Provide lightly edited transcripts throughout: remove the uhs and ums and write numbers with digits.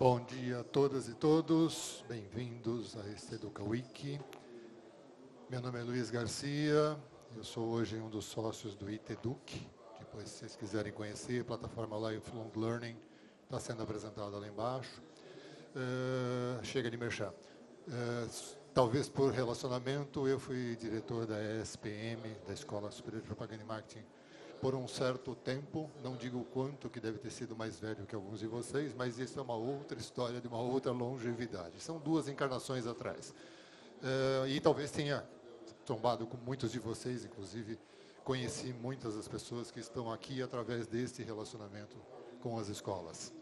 Bom dia a todas e todos, bem-vindos a este Educa Week. Meu nome é Luiz Garcia, eu sou hoje um dos sócios do ITEDUC. Depois, se vocês quiserem conhecer, a plataforma Lifelong Learning está sendo apresentada lá embaixo. Chega de merchan. Talvez por relacionamento, eu fui diretor da ESPM, da Escola Superior de Propaganda e Marketing, por um certo tempo. Não digo o quanto, que deve ter sido mais velho que alguns de vocês, mas isso é uma outra história de uma outra longevidade. São 2 encarnações atrás. E talvez tenha trombado com muitos de vocês, inclusive conheci muitas das pessoas que estão aqui através deste relacionamento com as escolas.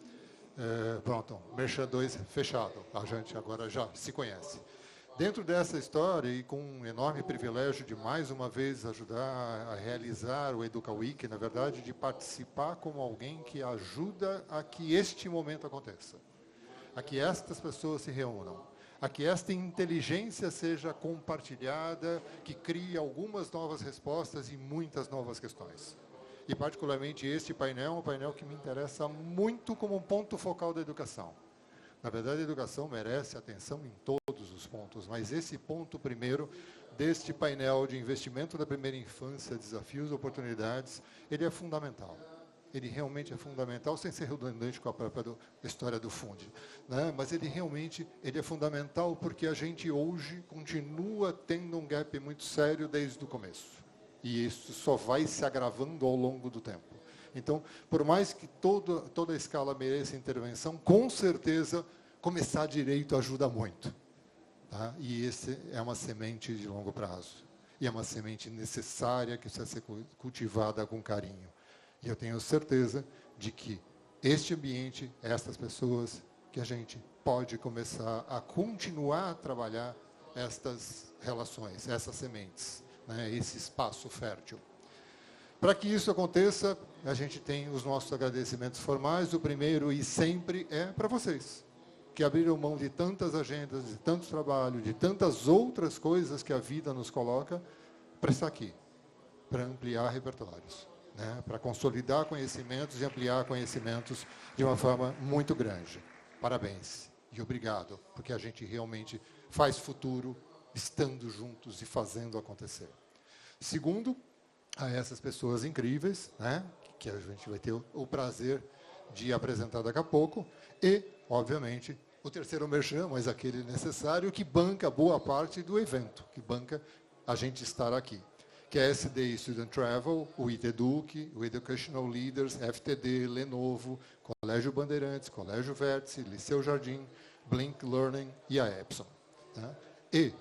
Pronto, Merchan 2 fechado, a gente agora já se conhece. Dentro dessa história, e com um enorme privilégio de mais uma vez ajudar a realizar o Educa Week, na verdade, de participar como alguém que ajuda a que este momento aconteça, a que estas pessoas se reúnam, a que esta inteligência seja compartilhada, que crie algumas novas respostas e muitas novas questões. E, particularmente, este painel é um painel que me interessa muito como um ponto focal da educação. Na verdade, a educação merece atenção em todos os pontos, mas esse ponto primeiro, deste painel de investimento da primeira infância, desafios e oportunidades, ele é fundamental. Ele realmente é fundamental, sem ser redundante com a própria história do Funde, né? Mas ele realmente é fundamental porque a gente hoje continua tendo um gap muito sério desde o começo. E isso só vai se agravando ao longo do tempo. Então, por mais que toda a escala mereça intervenção, com certeza, começar direito ajuda muito. Tá? E esse é uma semente de longo prazo. E é uma semente necessária que precisa ser cultivada com carinho. E eu tenho certeza de que este ambiente, estas pessoas, que a gente pode começar a continuar a trabalhar estas relações, essas sementes, né? Esse espaço fértil. Para que isso aconteça, a gente tem os nossos agradecimentos formais. O primeiro e sempre é para vocês, que abriram mão de tantas agendas, de tanto trabalho, de tantas outras coisas que a vida nos coloca, para estar aqui, para ampliar repertórios, né? Para consolidar conhecimentos e ampliar conhecimentos de uma forma muito grande. Parabéns e obrigado, porque a gente realmente faz futuro estando juntos e fazendo acontecer. Segundo, a essas pessoas incríveis, né, que a gente vai ter o prazer de apresentar daqui a pouco, e, obviamente, o terceiro merchan, mas aquele necessário, que banca boa parte do evento, que banca a gente estar aqui, que é a SD Student Travel, o ITEDUC, o Educational Leaders, FTD, Lenovo, Colégio Bandeirantes, Colégio Vértice, Liceu Jardim, Blink Learning e a Epson. Né? E,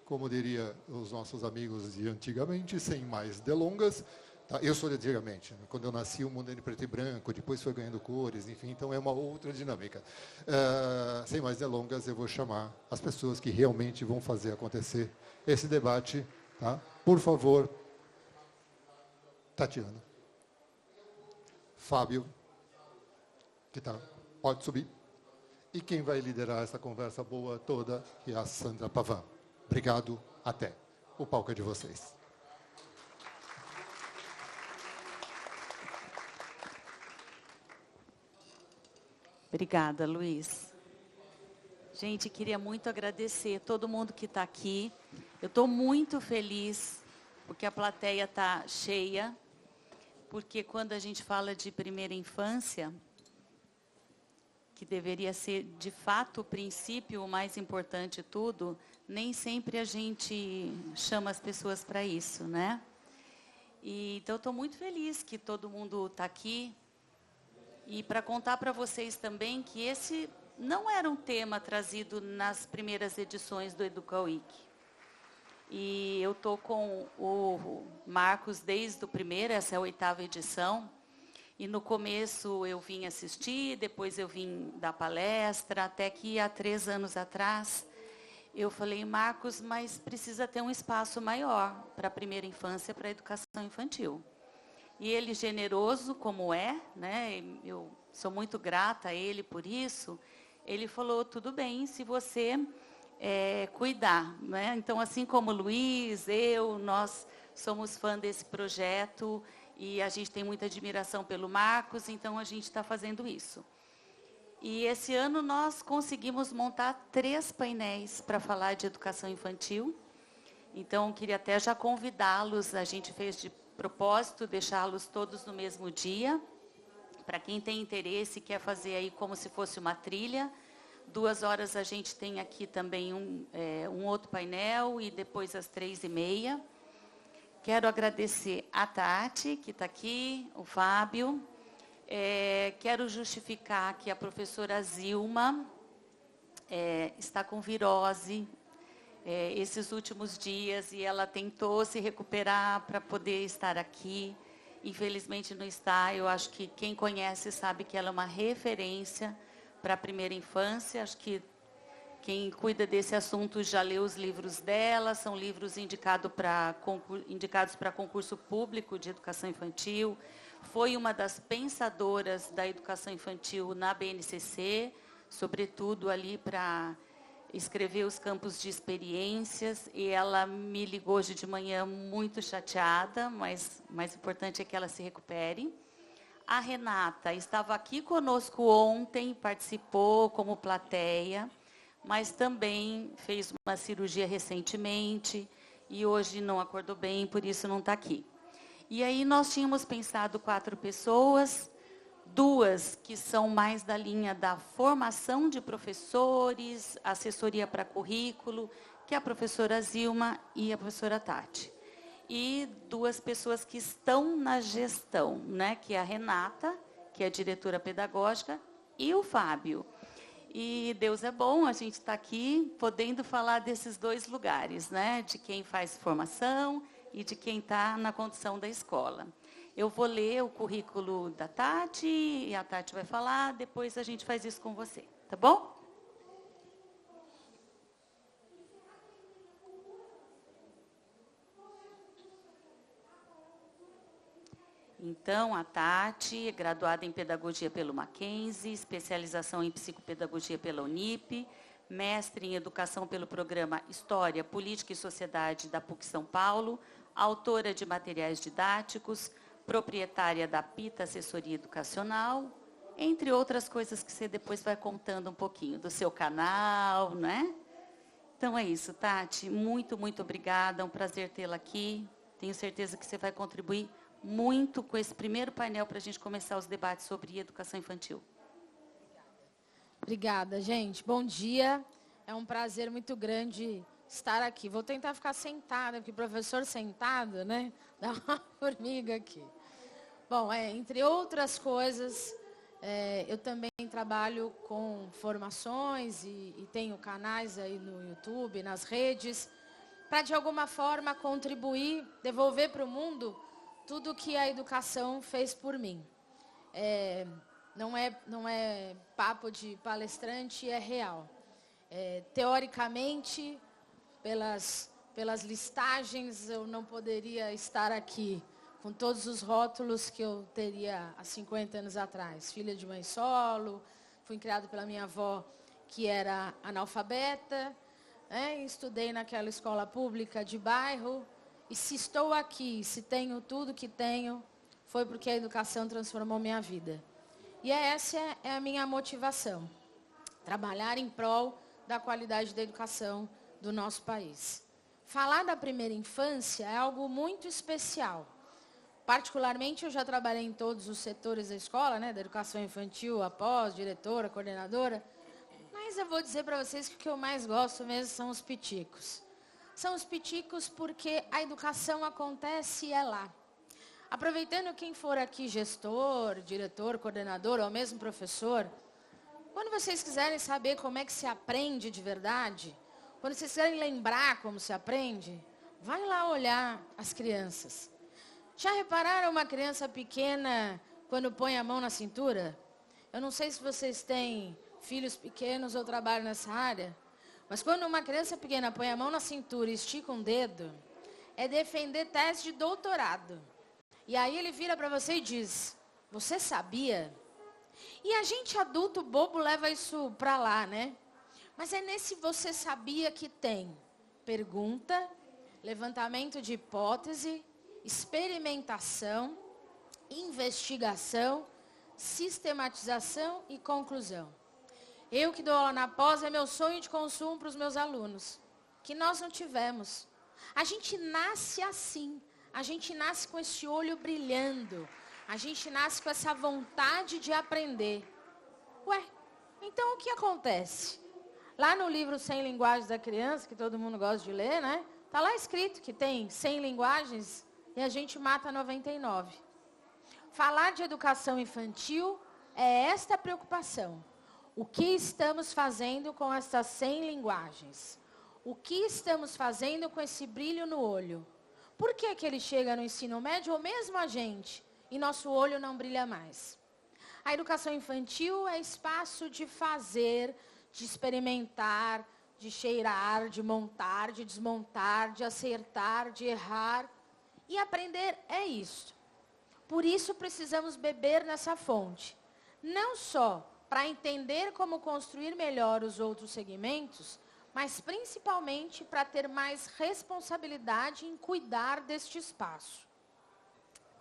como diria os nossos amigos de antigamente, sem mais delongas, tá? Eu sou de antigamente, né? Quando eu nasci o mundo era em preto e branco, depois foi ganhando cores, enfim, então é uma outra dinâmica. Sem mais delongas, eu vou chamar as pessoas que realmente vão fazer acontecer esse debate. Tá? Por favor, Tatiana, Fábio, que tá, pode subir, e quem vai liderar essa conversa boa toda é a Sandra Pavan. Obrigado, até. O palco é de vocês. Obrigada, Luiz. Gente, queria muito agradecer todo mundo que está aqui. Eu estou muito feliz, porque a plateia está cheia, porque quando a gente fala de primeira infância, que deveria ser, de fato, o princípio o mais importante de tudo, nem sempre a gente chama as pessoas para isso, né? Então, estou muito feliz que todo mundo está aqui. E para contar para vocês também que esse não era um tema trazido nas primeiras edições do Educa Week. E eu estou com o Marcos desde o primeiro, essa é a 8ª edição. E no começo eu vim assistir, depois eu vim dar palestra, até que há 3 anos atrás eu falei, Marcos, mas precisa ter um espaço maior para a primeira infância, para a educação infantil. E ele, generoso como é, né, eu sou muito grata a ele por isso, ele falou, tudo bem, se você cuidar. Né? Então, assim como o Luiz, nós somos fã desse projeto e a gente tem muita admiração pelo Marcos, então a gente está fazendo isso. E esse ano nós conseguimos montar 3 painéis para falar de educação infantil. Então, queria até já convidá-los, a gente fez de propósito deixá-los todos no mesmo dia. Para quem tem interesse, quer fazer aí como se fosse uma trilha. 2 horas a gente tem aqui também um outro painel e depois às 3h30. Quero agradecer a Tati, que está aqui, o Fábio. Quero justificar que a professora Zilma está com virose esses últimos dias e ela tentou se recuperar para poder estar aqui. Infelizmente não está. Eu acho que quem conhece sabe que ela é uma referência para a primeira infância. Acho que quem cuida desse assunto já leu os livros dela. São livros indicados para concurso público de educação infantil. Foi uma das pensadoras da educação infantil na BNCC, sobretudo ali para escrever os campos de experiências, e ela me ligou hoje de manhã muito chateada, mas o mais importante é que ela se recupere. A Renata estava aqui conosco ontem, participou como plateia, mas também fez uma cirurgia recentemente, e hoje não acordou bem, por isso não está aqui. E aí nós tínhamos pensado 4 pessoas, 2 que são mais da linha da formação de professores, assessoria para currículo, que é a professora Zilma e a professora Tati. E 2 pessoas que estão na gestão, né, que é a Renata, que é a diretora pedagógica, e o Fábio. E Deus é bom, a gente está aqui podendo falar desses 2 lugares, né, de quem faz formação e de quem está na condução da escola. Eu vou ler o currículo da Tati, e a Tati vai falar, depois a gente faz isso com você, tá bom? Então, a Tati é graduada em Pedagogia pelo Mackenzie, especialização em Psicopedagogia pela Unip, mestre em Educação pelo programa História, Política e Sociedade da PUC São Paulo, autora de materiais didáticos, proprietária da Pita Assessoria Educacional, entre outras coisas que você depois vai contando um pouquinho do seu canal, né? Então é isso, Tati. Muito, muito obrigada. É um prazer tê-la aqui. Tenho certeza que você vai contribuir muito com esse primeiro painel para a gente começar os debates sobre educação infantil. Obrigada, gente. Bom dia. É um prazer muito grande estar aqui. Vou tentar ficar sentada, porque professor sentado, né? Dá uma formiga aqui. Bom, entre outras coisas, eu também trabalho com formações e tenho canais aí no YouTube, nas redes, para de alguma forma contribuir, devolver para o mundo tudo que a educação fez por mim. Não é papo de palestrante, é real. Teoricamente, pelas listagens, eu não poderia estar aqui com todos os rótulos que eu teria há 50 anos atrás. Filha de mãe solo, fui criada pela minha avó, que era analfabeta, né? Estudei naquela escola pública de bairro. E se estou aqui, se tenho tudo que tenho, foi porque a educação transformou minha vida. E essa é a minha motivação. Trabalhar em prol da qualidade da educação do nosso país. Falar da primeira infância é algo muito especial. Particularmente, eu já trabalhei em todos os setores da escola, né? Da educação infantil, após, diretora, coordenadora. Mas eu vou dizer para vocês que o que eu mais gosto mesmo são os piticos. São os piticos porque a educação acontece lá. Aproveitando quem for aqui gestor, diretor, coordenador ou mesmo professor, quando vocês quiserem saber como é que se aprende de verdade, quando vocês quiserem lembrar como se aprende, vai lá olhar as crianças. Já repararam uma criança pequena quando põe a mão na cintura? Eu não sei se vocês têm filhos pequenos ou trabalham nessa área, mas quando uma criança pequena põe a mão na cintura e estica um dedo, é defender tese de doutorado. E aí ele vira para você e diz, você sabia? E a gente adulto bobo leva isso para lá, né? Mas é nesse você sabia que tem pergunta, levantamento de hipótese, experimentação, investigação, sistematização e conclusão. Eu que dou aula na pós, é meu sonho de consumo para os meus alunos. Que nós não tivemos. A gente nasce assim. A gente nasce com esse olho brilhando. A gente nasce com essa vontade de aprender. Ué, então o que acontece? Lá no livro 100 Linguagens da Criança, que todo mundo gosta de ler, né? Está lá escrito que tem 100 linguagens e a gente mata 99. Falar de educação infantil é esta preocupação. O que estamos fazendo com essas 100 linguagens? O que estamos fazendo com esse brilho no olho? Por que que ele chega no ensino médio, ou mesmo a gente, e nosso olho não brilha mais? A educação infantil é espaço de fazer, de experimentar, de cheirar, de montar, de desmontar, de acertar, de errar. E aprender é isso. Por isso precisamos beber nessa fonte. Não só para entender como construir melhor os outros segmentos, mas principalmente para ter mais responsabilidade em cuidar deste espaço.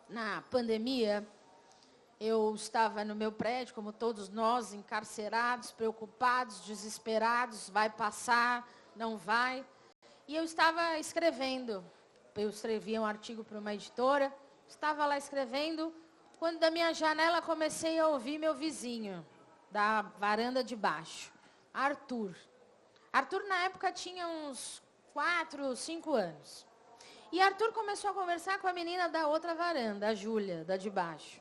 Na pandemia, eu estava no meu prédio, como todos nós, encarcerados, preocupados, desesperados, vai passar, não vai. E eu estava escrevendo, eu escrevia um artigo para uma editora, estava lá escrevendo, quando da minha janela comecei a ouvir meu vizinho, da varanda de baixo, Arthur. Arthur, na época, tinha uns 4, 5 anos. E Arthur começou a conversar com a menina da outra varanda, a Júlia, da de baixo.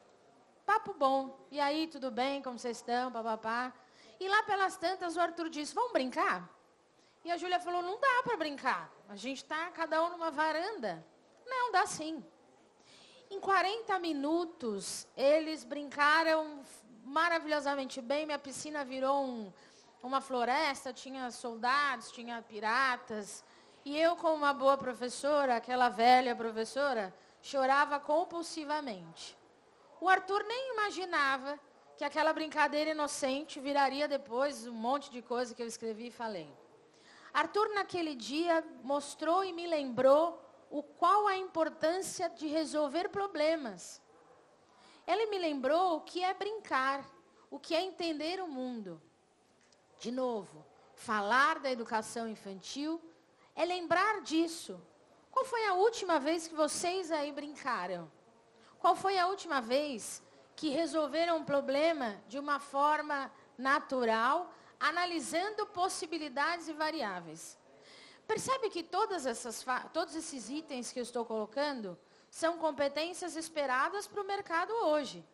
Papo bom. E aí, tudo bem? Como vocês estão? Papapá. E lá pelas tantas, o Arthur disse, vamos brincar? E a Júlia falou, não dá para brincar. A gente está cada um numa varanda. Não, dá sim. Em 40 minutos, eles brincaram maravilhosamente bem. Minha piscina virou uma floresta, tinha soldados, tinha piratas. E eu, como uma boa professora, aquela velha professora, chorava compulsivamente. O Arthur nem imaginava que aquela brincadeira inocente viraria depois um monte de coisa que eu escrevi e falei. Arthur, naquele dia, mostrou e me lembrou qual a importância de resolver problemas. Ele me lembrou o que é brincar, o que é entender o mundo. De novo, falar da educação infantil é lembrar disso. Qual foi a última vez que vocês aí brincaram? Qual foi a última vez que resolveram um problema de uma forma natural, analisando possibilidades e variáveis? Percebe que todos esses itens que eu estou colocando são competências esperadas para o mercado hoje.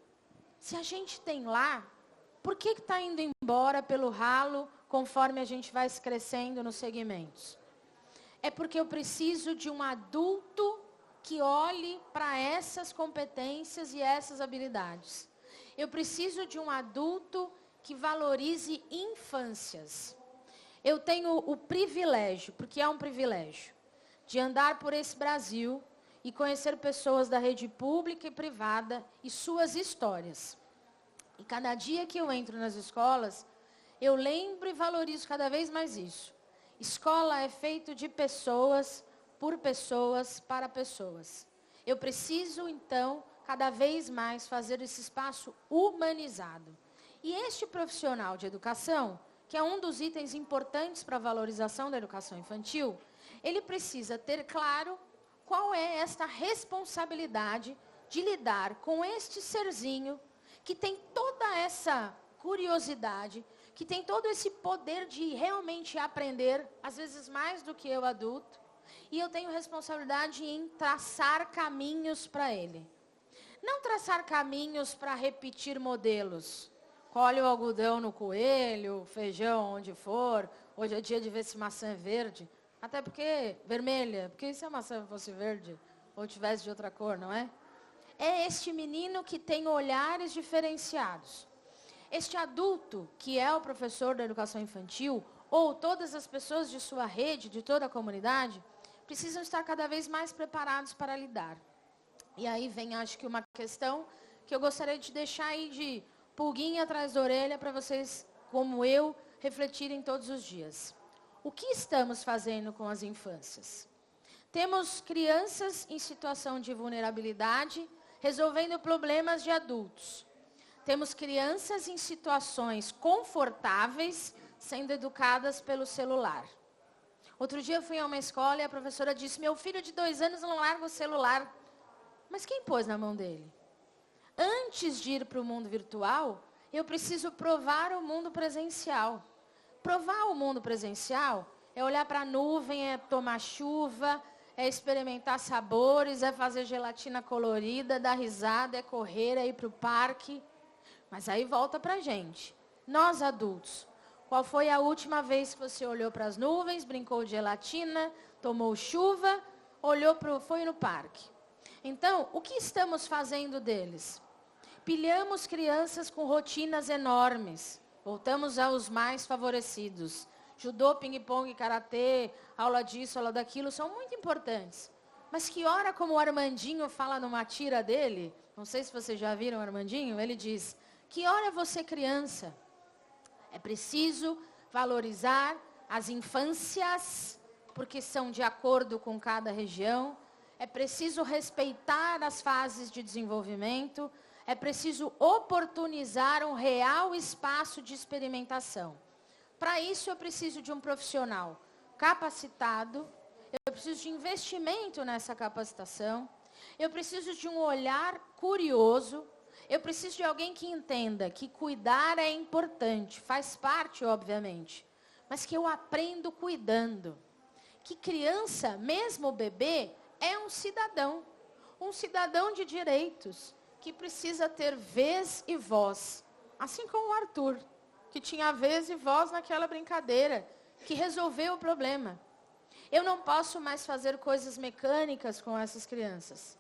Se a gente tem lá, por que está indo embora pelo ralo conforme a gente vai crescendo nos segmentos? É porque eu preciso de um adulto que olhe para essas competências e essas habilidades. Eu preciso de um adulto que valorize infâncias. Eu tenho o privilégio, porque é um privilégio, de andar por esse Brasil e conhecer pessoas da rede pública e privada e suas histórias. E cada dia que eu entro nas escolas, eu lembro e valorizo cada vez mais isso. Escola é feito de pessoas, por pessoas, para pessoas. Eu preciso, então, cada vez mais fazer esse espaço humanizado. E este profissional de educação, que é um dos itens importantes para a valorização da educação infantil, ele precisa ter claro qual é esta responsabilidade de lidar com este serzinho que tem toda essa curiosidade, que tem todo esse poder de realmente aprender, às vezes mais do que eu adulto, e eu tenho responsabilidade em traçar caminhos para ele. Não traçar caminhos para repetir modelos. Colhe o algodão no coelho, feijão onde for, hoje é dia de ver se maçã é verde, até porque vermelha, porque se a maçã fosse verde ou tivesse de outra cor, não é? É este menino que tem olhares diferenciados. Este adulto, que é o professor da educação infantil, ou todas as pessoas de sua rede, de toda a comunidade, precisam estar cada vez mais preparados para lidar. E aí vem, acho que, uma questão que eu gostaria de deixar aí de pulguinha atrás da orelha para vocês, como eu, refletirem todos os dias. O que estamos fazendo com as infâncias? Temos crianças em situação de vulnerabilidade, resolvendo problemas de adultos. temos crianças em situações confortáveis sendo educadas pelo celular. Outro dia eu fui a uma escola e a professora disse, meu filho de 2 anos não larga o celular. Mas quem pôs na mão dele? Antes de ir para o mundo virtual, eu preciso provar o mundo presencial. Provar o mundo presencial é olhar para a nuvem, é tomar chuva, é experimentar sabores, é fazer gelatina colorida, dar risada, é correr, é ir para o parque. Mas aí volta para a gente. Nós adultos, qual foi a última vez que você olhou para as nuvens, brincou de gelatina, tomou chuva, foi no parque? Então, o que estamos fazendo deles? Pilhamos crianças com rotinas enormes. Voltamos aos mais favorecidos. Judô, ping-pong, karatê, aula disso, aula daquilo, são muito importantes. Mas que hora, como o Armandinho fala numa tira dele, não sei se vocês já viram o Armandinho, ele diz, que hora é você criança? É preciso valorizar as infâncias, porque são de acordo com cada região. É preciso respeitar as fases de desenvolvimento. É preciso oportunizar um real espaço de experimentação. Para isso, eu preciso de um profissional capacitado. Eu preciso de investimento nessa capacitação. Eu preciso de um olhar curioso. Eu preciso de alguém que entenda que cuidar é importante, faz parte, obviamente, mas que eu aprendo cuidando. Que criança, mesmo bebê, é um cidadão de direitos, que precisa ter vez e voz. Assim como o Arthur, que tinha vez e voz naquela brincadeira, que resolveu o problema. Eu não posso mais fazer coisas mecânicas com essas crianças.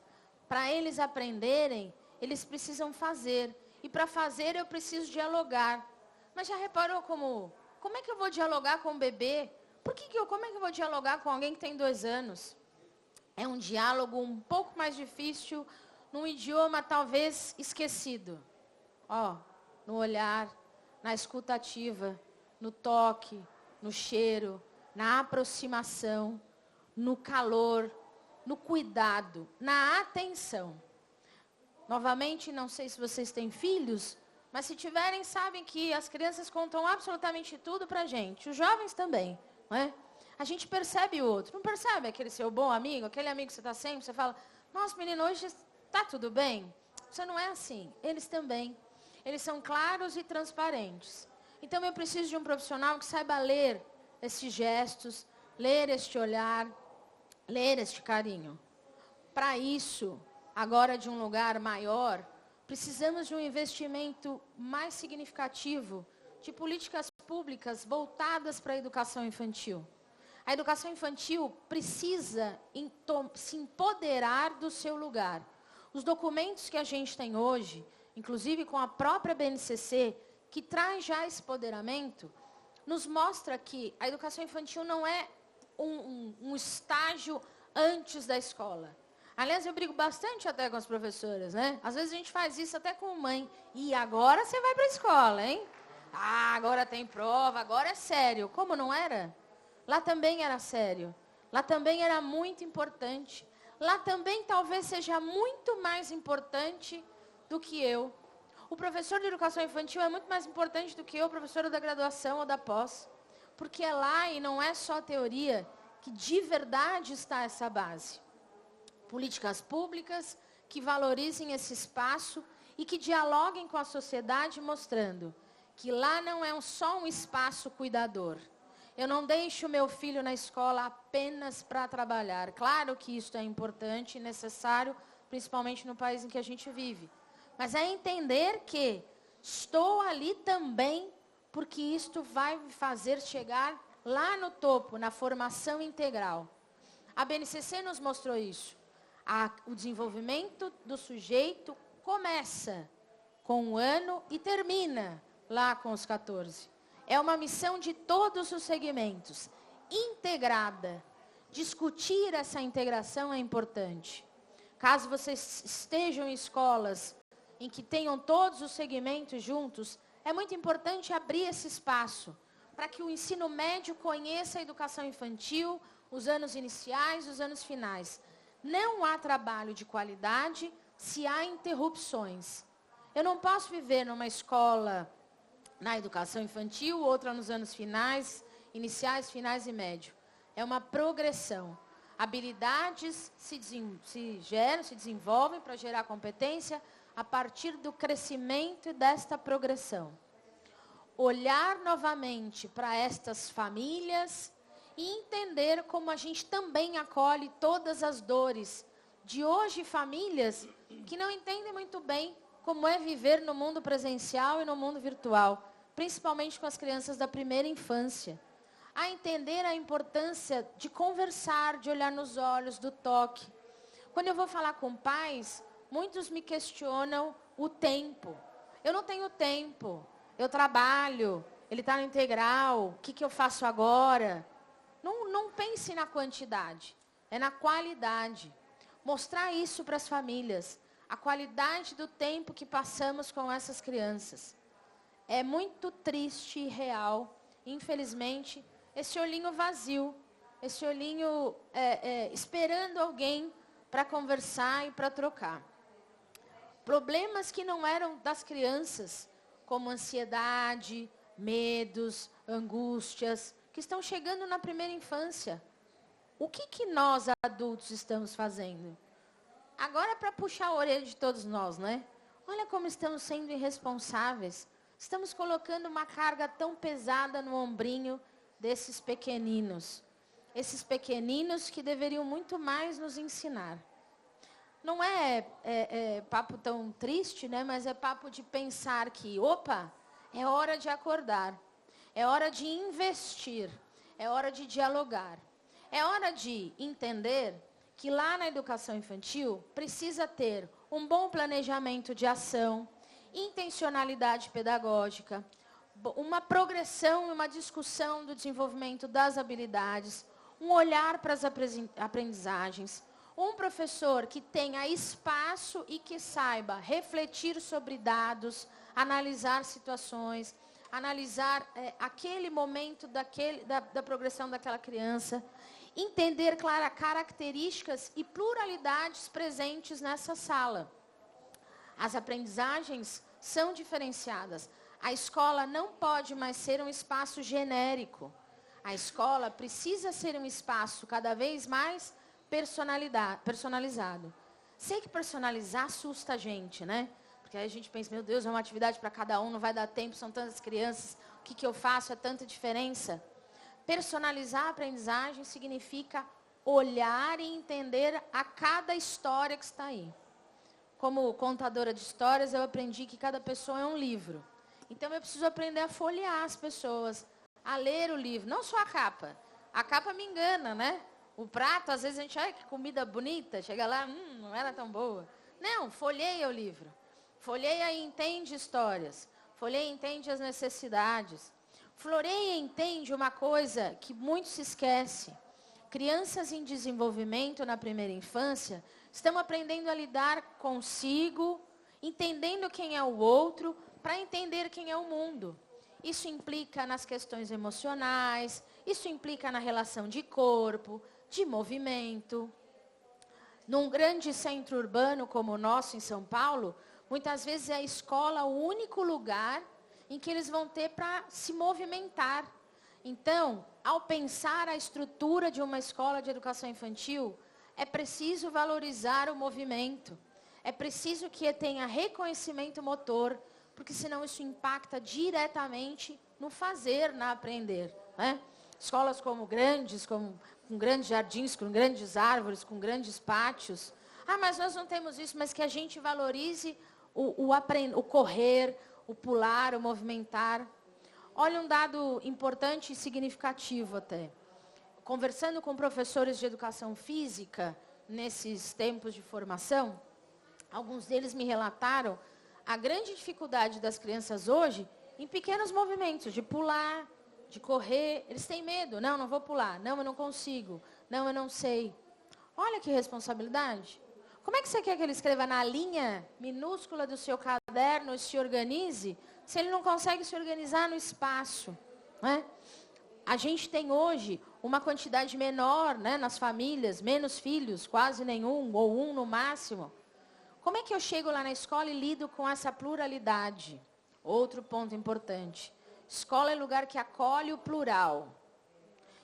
Para eles aprenderem, eles precisam fazer. E para fazer, eu preciso dialogar. Mas já reparou como é que eu vou dialogar com um bebê? Como é que eu vou dialogar com alguém que tem 2 anos? É um diálogo um pouco mais difícil, num idioma talvez esquecido. No olhar, na escuta ativa, no toque, no cheiro, na aproximação, no calor, no cuidado, na atenção. Novamente, não sei se vocês têm filhos, mas se tiverem, sabem que as crianças contam absolutamente tudo pra gente. Os jovens também, não é? A gente percebe o outro. Não percebe aquele seu bom amigo, aquele amigo que você está sempre, você fala, nossa, menino, hoje está tudo bem? Você não é assim. Eles também. Eles são claros e transparentes. Então, eu preciso de um profissional que saiba ler esses gestos, ler este olhar, ler este carinho. Para isso, agora de um lugar maior, precisamos de um investimento mais significativo de políticas públicas voltadas para a educação infantil. A educação infantil precisa se empoderar do seu lugar. Os documentos que a gente tem hoje, inclusive com a própria BNCC, que traz já esse empoderamento, nos mostra que a educação infantil não é um estágio antes da escola. Aliás, eu brigo bastante até com as professoras, né? Às vezes a gente faz isso até com mãe. E agora você vai para a escola, hein? Agora tem prova, agora é sério. Como não era? Lá também era sério. Lá também era muito importante. Lá também talvez seja muito mais importante do que eu. O professor de educação infantil é muito mais importante do que eu, professora da graduação ou da pós. Porque é lá, e não é só teoria, que de verdade está essa base. Políticas públicas que valorizem esse espaço e que dialoguem com a sociedade, mostrando que lá não é só um espaço cuidador. Eu não deixo meu filho na escola apenas para trabalhar. Claro que isso é importante e necessário, principalmente no país em que a gente vive. Mas é entender que estou ali também porque isto vai me fazer chegar lá no topo, na formação integral. A BNCC nos mostrou isso. O desenvolvimento do sujeito começa com 1 ano e termina lá com os 14. É uma missão de todos os segmentos, integrada. Discutir essa integração é importante. Caso vocês estejam em escolas em que tenham todos os segmentos juntos, é muito importante abrir esse espaço para que o ensino médio conheça a educação infantil, os anos iniciais, os anos finais. Não há trabalho de qualidade se há interrupções. Eu não posso viver numa escola na educação infantil, outra nos anos finais, iniciais, finais e médio. É uma progressão. Habilidades se desenvolvem para gerar competência a partir do crescimento desta progressão. Olhar novamente para estas famílias e entender como a gente também acolhe todas as dores de hoje, famílias que não entendem muito bem como é viver no mundo presencial e no mundo virtual, principalmente com as crianças da primeira infância. A entender a importância de conversar, de olhar nos olhos, do toque. Quando eu vou falar com pais, muitos me questionam o tempo. Eu não tenho tempo, eu trabalho, ele está no integral, o que eu faço agora? Não pense na quantidade, é na qualidade. Mostrar isso para as famílias, a qualidade do tempo que passamos com essas crianças. É muito triste e real, infelizmente, esse olhinho vazio, esse olhinho esperando alguém para conversar e para trocar. Problemas que não eram das crianças, como ansiedade, medos, angústias, que estão chegando na primeira infância. O que nós, adultos, estamos fazendo? Agora é para puxar a orelha de todos nós, né? Olha como estamos sendo irresponsáveis. Estamos colocando uma carga tão pesada no ombrinho desses pequeninos. Esses pequeninos que deveriam muito mais nos ensinar. Não é papo tão triste, né? Mas é papo de pensar que, opa, é hora de acordar. É hora de investir. É hora de dialogar. É hora de entender que lá na educação infantil precisa ter um bom planejamento de ação, intencionalidade pedagógica, uma progressão e uma discussão do desenvolvimento das habilidades, um olhar para as aprendizagens, um professor que tenha espaço e que saiba refletir sobre dados, analisar situações, analisar aquele momento da progressão daquela criança, entender características e pluralidades presentes nessa sala. As aprendizagens são diferenciadas. A escola não pode mais ser um espaço genérico. A escola precisa ser um espaço cada vez mais personalizado. Sei que personalizar assusta a gente, né? Porque aí a gente pensa, meu Deus, é uma atividade para cada um, não vai dar tempo, são tantas crianças, o que eu faço? É tanta diferença. Personalizar a aprendizagem significa olhar e entender a cada história que está aí. Como contadora de histórias, eu aprendi que cada pessoa é um livro. Então, eu preciso aprender a folhear as pessoas, a ler o livro. Não só a capa. A capa me engana, né? O prato, às vezes a gente, que comida bonita, chega lá, não era tão boa. Não, folheia o livro. Folheia e entende histórias. Folheia e entende as necessidades. Floreia e entende uma coisa que muito se esquece. Crianças em desenvolvimento na primeira infância estão aprendendo a lidar consigo, entendendo quem é o outro, para entender quem é o mundo. Isso implica nas questões emocionais, isso implica na relação de corpo, de movimento. Num grande centro urbano como o nosso, em São Paulo, muitas vezes é a escola o único lugar em que eles vão ter para se movimentar. Então, ao pensar a estrutura de uma escola de educação infantil, é preciso valorizar o movimento. É preciso que tenha reconhecimento motor, porque senão isso impacta diretamente no fazer, na aprender, né? Escolas como grandes, com grandes jardins, com grandes árvores, com grandes pátios. Mas nós não temos isso, mas que a gente valorize o correr, o pular, o movimentar. Olha um dado importante e significativo até. Conversando com professores de educação física, nesses tempos de formação, alguns deles me relataram a grande dificuldade das crianças hoje em pequenos movimentos, de pular, de correr. Eles têm medo. Não vou pular. Não, eu não consigo. Não, eu não sei. Olha que responsabilidade. Como é que você quer que ele escreva na linha minúscula do seu caderno e se organize, se ele não consegue se organizar no espaço, né? A gente tem hoje uma quantidade menor, né, nas famílias, menos filhos, quase nenhum, ou um no máximo. Como é que eu chego lá na escola e lido com essa pluralidade? Outro ponto importante. Escola é lugar que acolhe o plural.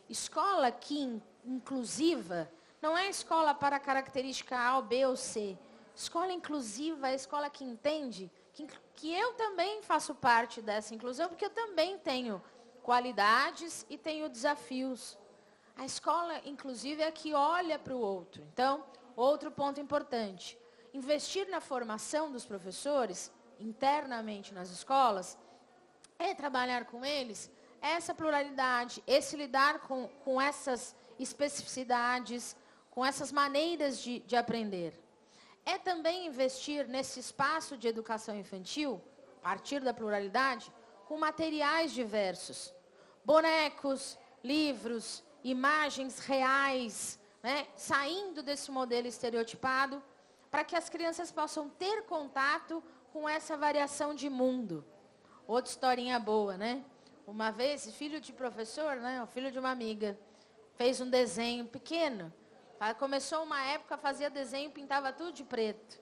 Escola que inclusiva não é escola para característica A, ou B ou C. Escola inclusiva é escola que entende que eu também faço parte dessa inclusão, porque eu também tenho qualidades e tenho desafios. A escola inclusiva é a que olha para o outro. Então, outro ponto importante. Investir na formação dos professores, internamente nas escolas, é trabalhar com eles essa pluralidade, esse lidar com essas especificidades, com essas maneiras de aprender. É também investir nesse espaço de educação infantil, a partir da pluralidade, com materiais diversos. Bonecos, livros, imagens reais, né? Saindo desse modelo estereotipado, para que as crianças possam ter contato com essa variação de mundo. Outra historinha boa, né? Uma vez, filho de professor, né? O filho de uma amiga, fez um desenho pequeno. Começou uma época, fazia desenho, pintava tudo de preto.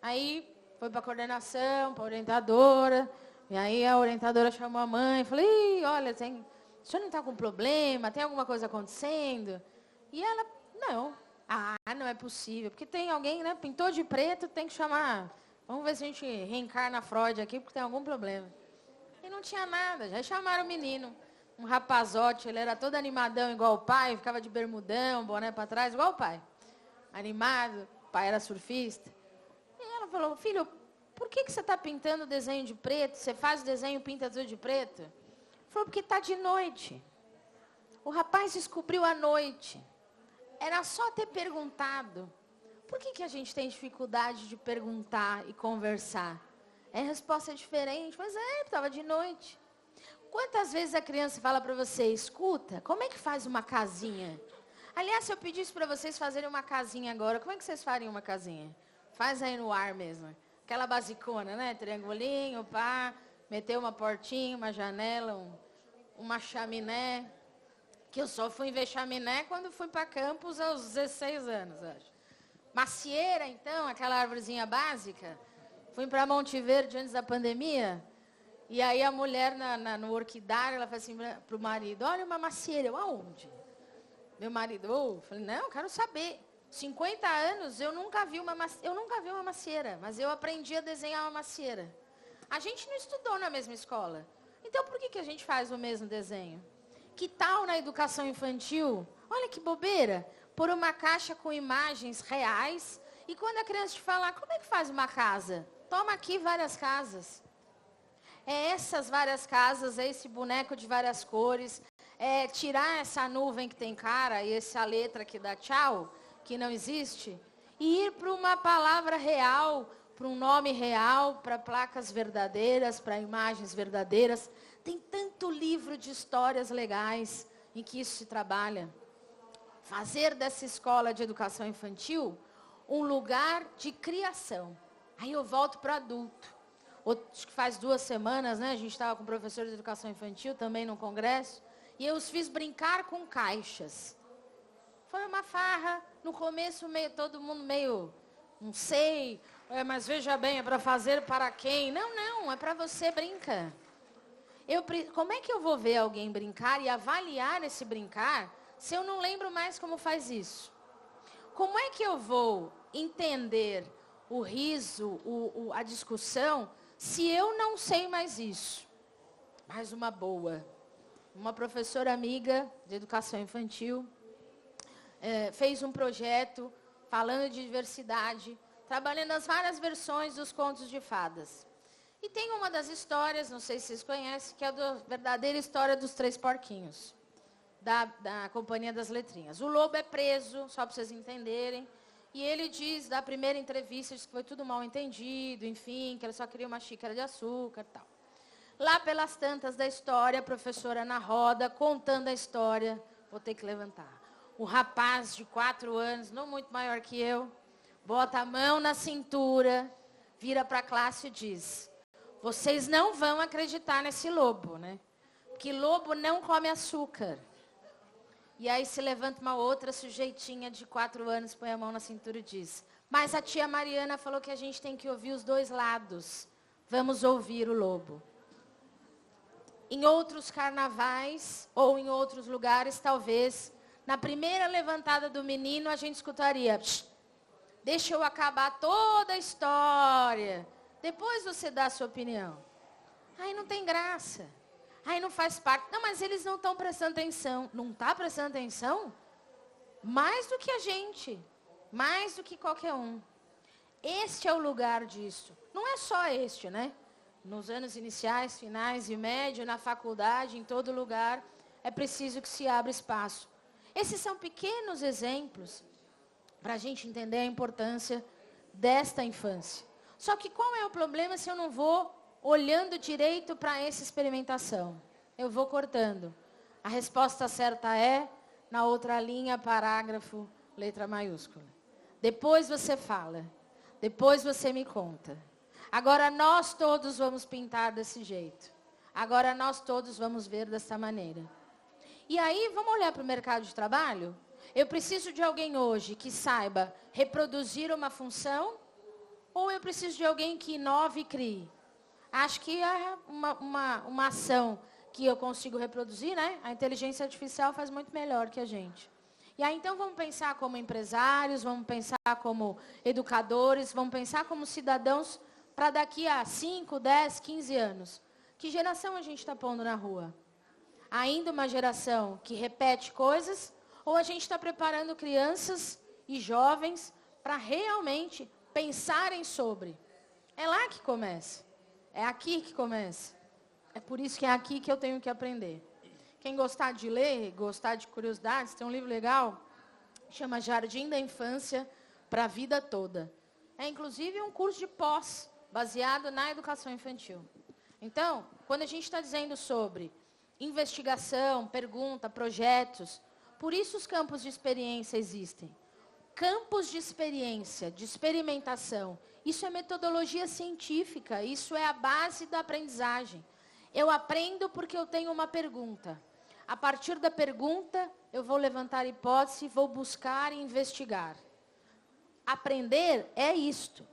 Aí foi para a coordenação, para a orientadora. E aí a orientadora chamou a mãe. Falei, olha, o senhor não está com problema? Tem alguma coisa acontecendo? E ela, não. Não é possível. Porque tem alguém, né? Pintou de preto, tem que chamar. Vamos ver se a gente reencarna Freud aqui, porque tem algum problema. E não tinha nada. Já chamaram o menino. Um rapazote, ele era todo animadão igual o pai, ficava de bermudão, boné para trás, igual o pai. Animado, o pai era surfista. E ela falou, filho, por que você está pintando desenho de preto? Você faz o desenho e pinta tudo de preto? Ele falou, porque está de noite. O rapaz descobriu à noite. Era só ter perguntado. Por que a gente tem dificuldade de perguntar e conversar? A resposta é diferente, mas estava de noite. Quantas vezes a criança fala para você, escuta, como é que faz uma casinha? Aliás, se eu pedisse para vocês fazerem uma casinha agora, como é que vocês fariam uma casinha? Faz aí no ar mesmo. Aquela basicona, né? Triangulinho, pá, meter uma portinha, uma janela, uma chaminé. Que eu só fui ver chaminé quando fui para campus aos 16 anos, acho. Macieira, então, aquela árvorezinha básica. Fui para Monte Verde antes da pandemia. E aí a mulher no orquidário, ela falou assim para o marido, olha uma macieira. Eu, aonde? Meu marido, falei, não, quero saber. 50 anos, eu nunca vi uma macieira, mas eu aprendi a desenhar uma macieira. A gente não estudou na mesma escola. Então, por que a gente faz o mesmo desenho? Que tal na educação infantil? Olha que bobeira. Pôr uma caixa com imagens reais. E quando a criança te falar, como é que faz uma casa? Toma aqui várias casas. É essas várias casas, é esse boneco de várias cores. É tirar essa nuvem que tem cara e essa letra que dá tchau, que não existe. E ir para uma palavra real, para um nome real, para placas verdadeiras, para imagens verdadeiras. Tem tanto livro de histórias legais em que isso se trabalha. Fazer dessa escola de educação infantil um lugar de criação. Aí eu volto para o adulto. Acho que faz 2 semanas, né? A gente estava com o professor de educação infantil também no congresso. E eu os fiz brincar com caixas. Foi uma farra. No começo, todo mundo meio, não sei, mas veja bem, é para fazer para quem? Não, é para você, brinca. Como é que eu vou ver alguém brincar e avaliar esse brincar se eu não lembro mais como faz isso? Como é que eu vou entender o riso, a discussão, se eu não sei mais isso? Mais uma boa. Uma professora amiga de educação infantil fez um projeto falando de diversidade, trabalhando as várias versões dos contos de fadas. E tem uma das histórias, não sei se vocês conhecem, que é a verdadeira história dos 3 porquinhos, da Companhia das Letrinhas. O lobo é preso, só para vocês entenderem, e ele diz, da primeira entrevista, diz que foi tudo mal entendido, enfim, que ele só queria uma xícara de açúcar e tal. Lá pelas tantas da história, a professora na roda, contando a história, vou ter que levantar. O rapaz de 4 anos, não muito maior que eu, bota a mão na cintura, vira para a classe e diz, vocês não vão acreditar nesse lobo, né? Porque lobo não come açúcar. E aí se levanta uma outra sujeitinha de 4 anos, põe a mão na cintura e diz, Mas a tia Mariana falou que a gente tem que ouvir os dois lados. Vamos ouvir o lobo. Em outros carnavais ou em outros lugares, talvez, na primeira levantada do menino, a gente escutaria: deixa eu acabar toda a história. Depois você dá a sua opinião. Aí não tem graça. Aí não faz parte. Não, mas eles não estão prestando atenção. Não está prestando atenção? Mais do que a gente. Mais do que qualquer um. Este é o lugar disso. Não é só este, né? Nos anos iniciais, finais e médio, na faculdade, em todo lugar, é preciso que se abra espaço. Esses são pequenos exemplos para a gente entender a importância desta infância. Só que qual é o problema se eu não vou olhando direito para essa experimentação? Eu vou cortando. A resposta certa é, na outra linha, parágrafo, letra maiúscula. Depois você fala. Depois você me conta. Agora nós todos vamos pintar desse jeito. Agora nós todos vamos ver dessa maneira. E aí, vamos olhar para o mercado de trabalho? Eu preciso de alguém hoje que saiba reproduzir uma função, ou eu preciso de alguém que inove e crie? Acho que é uma ação que eu consigo reproduzir, né? A inteligência artificial faz muito melhor que a gente. E aí, então, vamos pensar como empresários, vamos pensar como educadores, vamos pensar como cidadãos para daqui a 5, 10, 15 anos. Que geração a gente está pondo na rua? Ainda uma geração que repete coisas, ou a gente está preparando crianças e jovens para realmente pensarem sobre? É lá que começa. É aqui que começa. É por isso que é aqui que eu tenho que aprender. Quem gostar de ler, gostar de curiosidades, tem um livro legal, chama Jardim da Infância para a Vida Toda. É inclusive um curso de pós, baseado na educação infantil. Então, quando a gente está dizendo sobre investigação, pergunta, projetos, por isso os campos de experiência existem. Campos de experiência, de experimentação, isso é metodologia científica, isso é a base da aprendizagem. Eu aprendo porque eu tenho uma pergunta. A partir da pergunta, eu vou levantar hipótese, vou buscar e investigar. Aprender é isto.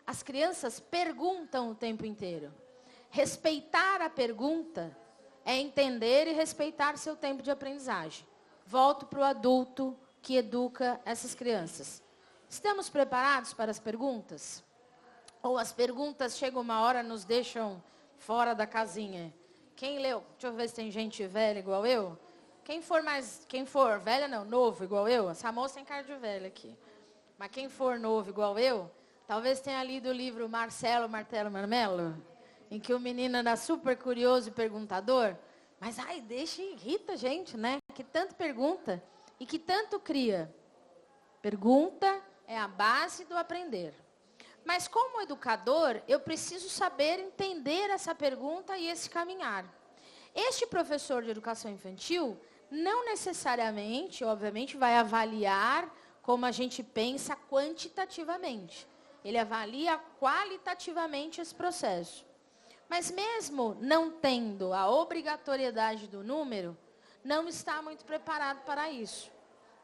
As crianças perguntam o tempo inteiro. Respeitar a pergunta é entender e respeitar seu tempo de aprendizagem. Volto para o adulto que educa essas crianças. Estamos preparados para as perguntas? Ou as perguntas chegam uma hora e nos deixam fora da casinha? Quem leu? Deixa eu ver se tem gente velha igual eu. Quem for velha não, novo igual eu. Essa moça tem cara de velha aqui. Mas quem for novo igual eu, talvez tenha lido o livro Marcelo, Martelo, Marmelo, em que o menino era super curioso e perguntador. Mas, irrita a gente, né? Que tanto pergunta e que tanto cria. Pergunta é a base do aprender. Mas como educador, eu preciso saber entender essa pergunta e esse caminhar. Este professor de educação infantil não necessariamente, obviamente, vai avaliar como a gente pensa quantitativamente. Ele avalia qualitativamente esse processo. Mas mesmo não tendo a obrigatoriedade do número, não está muito preparado para isso.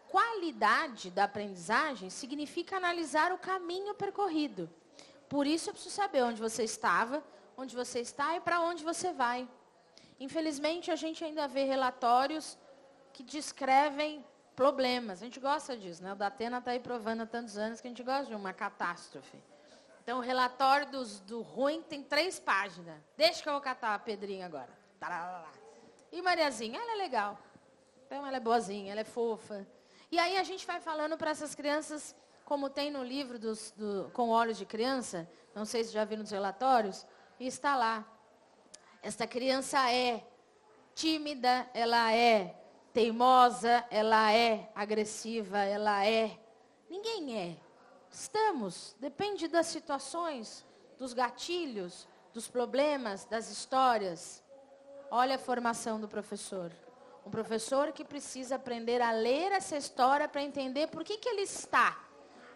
Qualidade da aprendizagem significa analisar o caminho percorrido. Por isso eu preciso saber onde você estava, onde você está e para onde você vai. Infelizmente, a gente ainda vê relatórios que descrevem problemas. A gente gosta disso, né? O Datena está aí provando há tantos anos que a gente gosta de uma catástrofe. Então, o relatório do ruim tem 3 páginas. Deixa que eu vou catar a Pedrinha agora. Tarará. E Mariazinha, ela é legal. Então, ela é boazinha, ela é fofa. E aí a gente vai falando para essas crianças, como tem no livro Com Olhos de Criança, não sei se já viram nos relatórios, e está lá. Esta criança é tímida, ela é teimosa, ela é agressiva, ela é... Ninguém é. Estamos. Depende das situações, dos gatilhos, dos problemas, das histórias. Olha a formação do professor. Um professor que precisa aprender a ler essa história para entender por que ele está.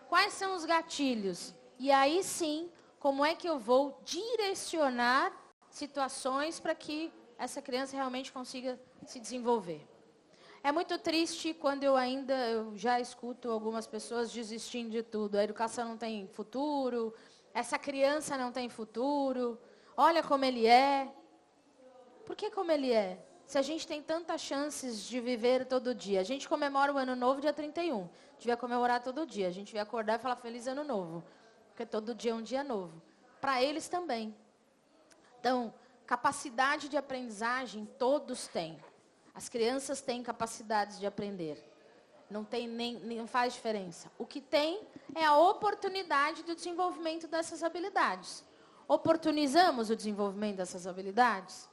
Quais são os gatilhos? E aí sim, como é que eu vou direcionar situações para que essa criança realmente consiga se desenvolver. É muito triste quando eu já escuto algumas pessoas desistindo de tudo. A educação não tem futuro, essa criança não tem futuro, olha como ele é. Por que como ele é? Se a gente tem tantas chances de viver todo dia. A gente comemora o Ano Novo dia 31. A gente vai comemorar todo dia. A gente vai acordar e falar Feliz Ano Novo. Porque todo dia é um dia novo. Para eles também. Então, capacidade de aprendizagem todos têm. As crianças têm capacidades de aprender. Não faz diferença. O que tem é a oportunidade do desenvolvimento dessas habilidades. Oportunizamos o desenvolvimento dessas habilidades?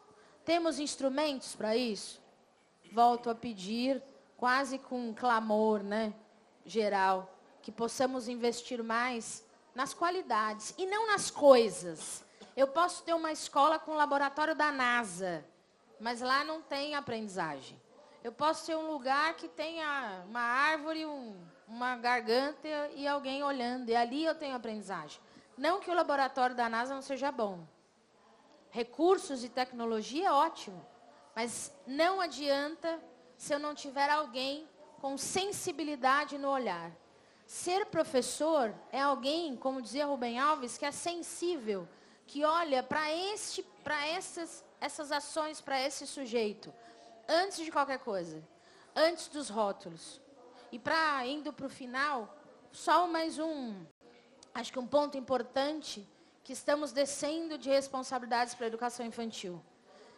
Temos instrumentos para isso? Volto a pedir, quase com um clamor, geral, que possamos investir mais nas qualidades e não nas coisas. Eu posso ter uma escola com laboratório da NASA, mas lá não tem aprendizagem. Eu posso ter um lugar que tenha uma árvore, uma garganta e alguém olhando, e ali eu tenho aprendizagem. Não que o laboratório da NASA não seja bom. Recursos e tecnologia, ótimo. Mas não adianta se eu não tiver alguém com sensibilidade no olhar. Ser professor é alguém, como dizia Rubem Alves, que é sensível, que olha para essas ações, para esse sujeito, antes de qualquer coisa, antes dos rótulos. E indo para o final, só mais acho que um ponto importante, que estamos descendo de responsabilidades para a educação infantil.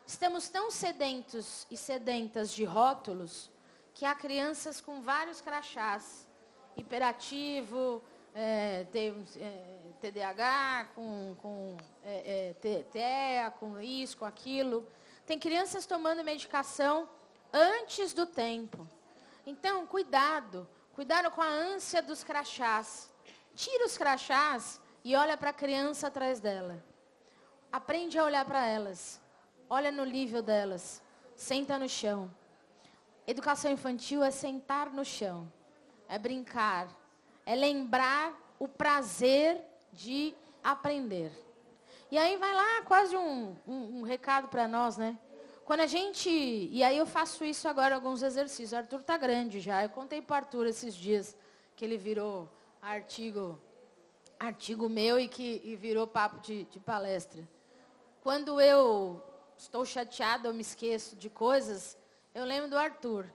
Estamos tão sedentos e sedentas de rótulos que há crianças com vários crachás. Hiperativo, TDAH, com TEA, com isso, com aquilo. Tem crianças tomando medicação antes do tempo. Então, cuidado com a ânsia dos crachás. Tira os crachás e olha para a criança atrás dela. Aprende a olhar para elas. Olha no nível delas. Senta no chão. Educação infantil é sentar no chão. É brincar. É lembrar o prazer de aprender. E aí vai lá quase um recado para nós, Quando a gente... E aí eu faço isso agora, alguns exercícios. O Arthur está grande já. Eu contei para o Arthur esses dias que ele virou artigo meu e virou papo de palestra. Quando eu estou chateada, eu me esqueço de coisas, eu lembro do Arthur,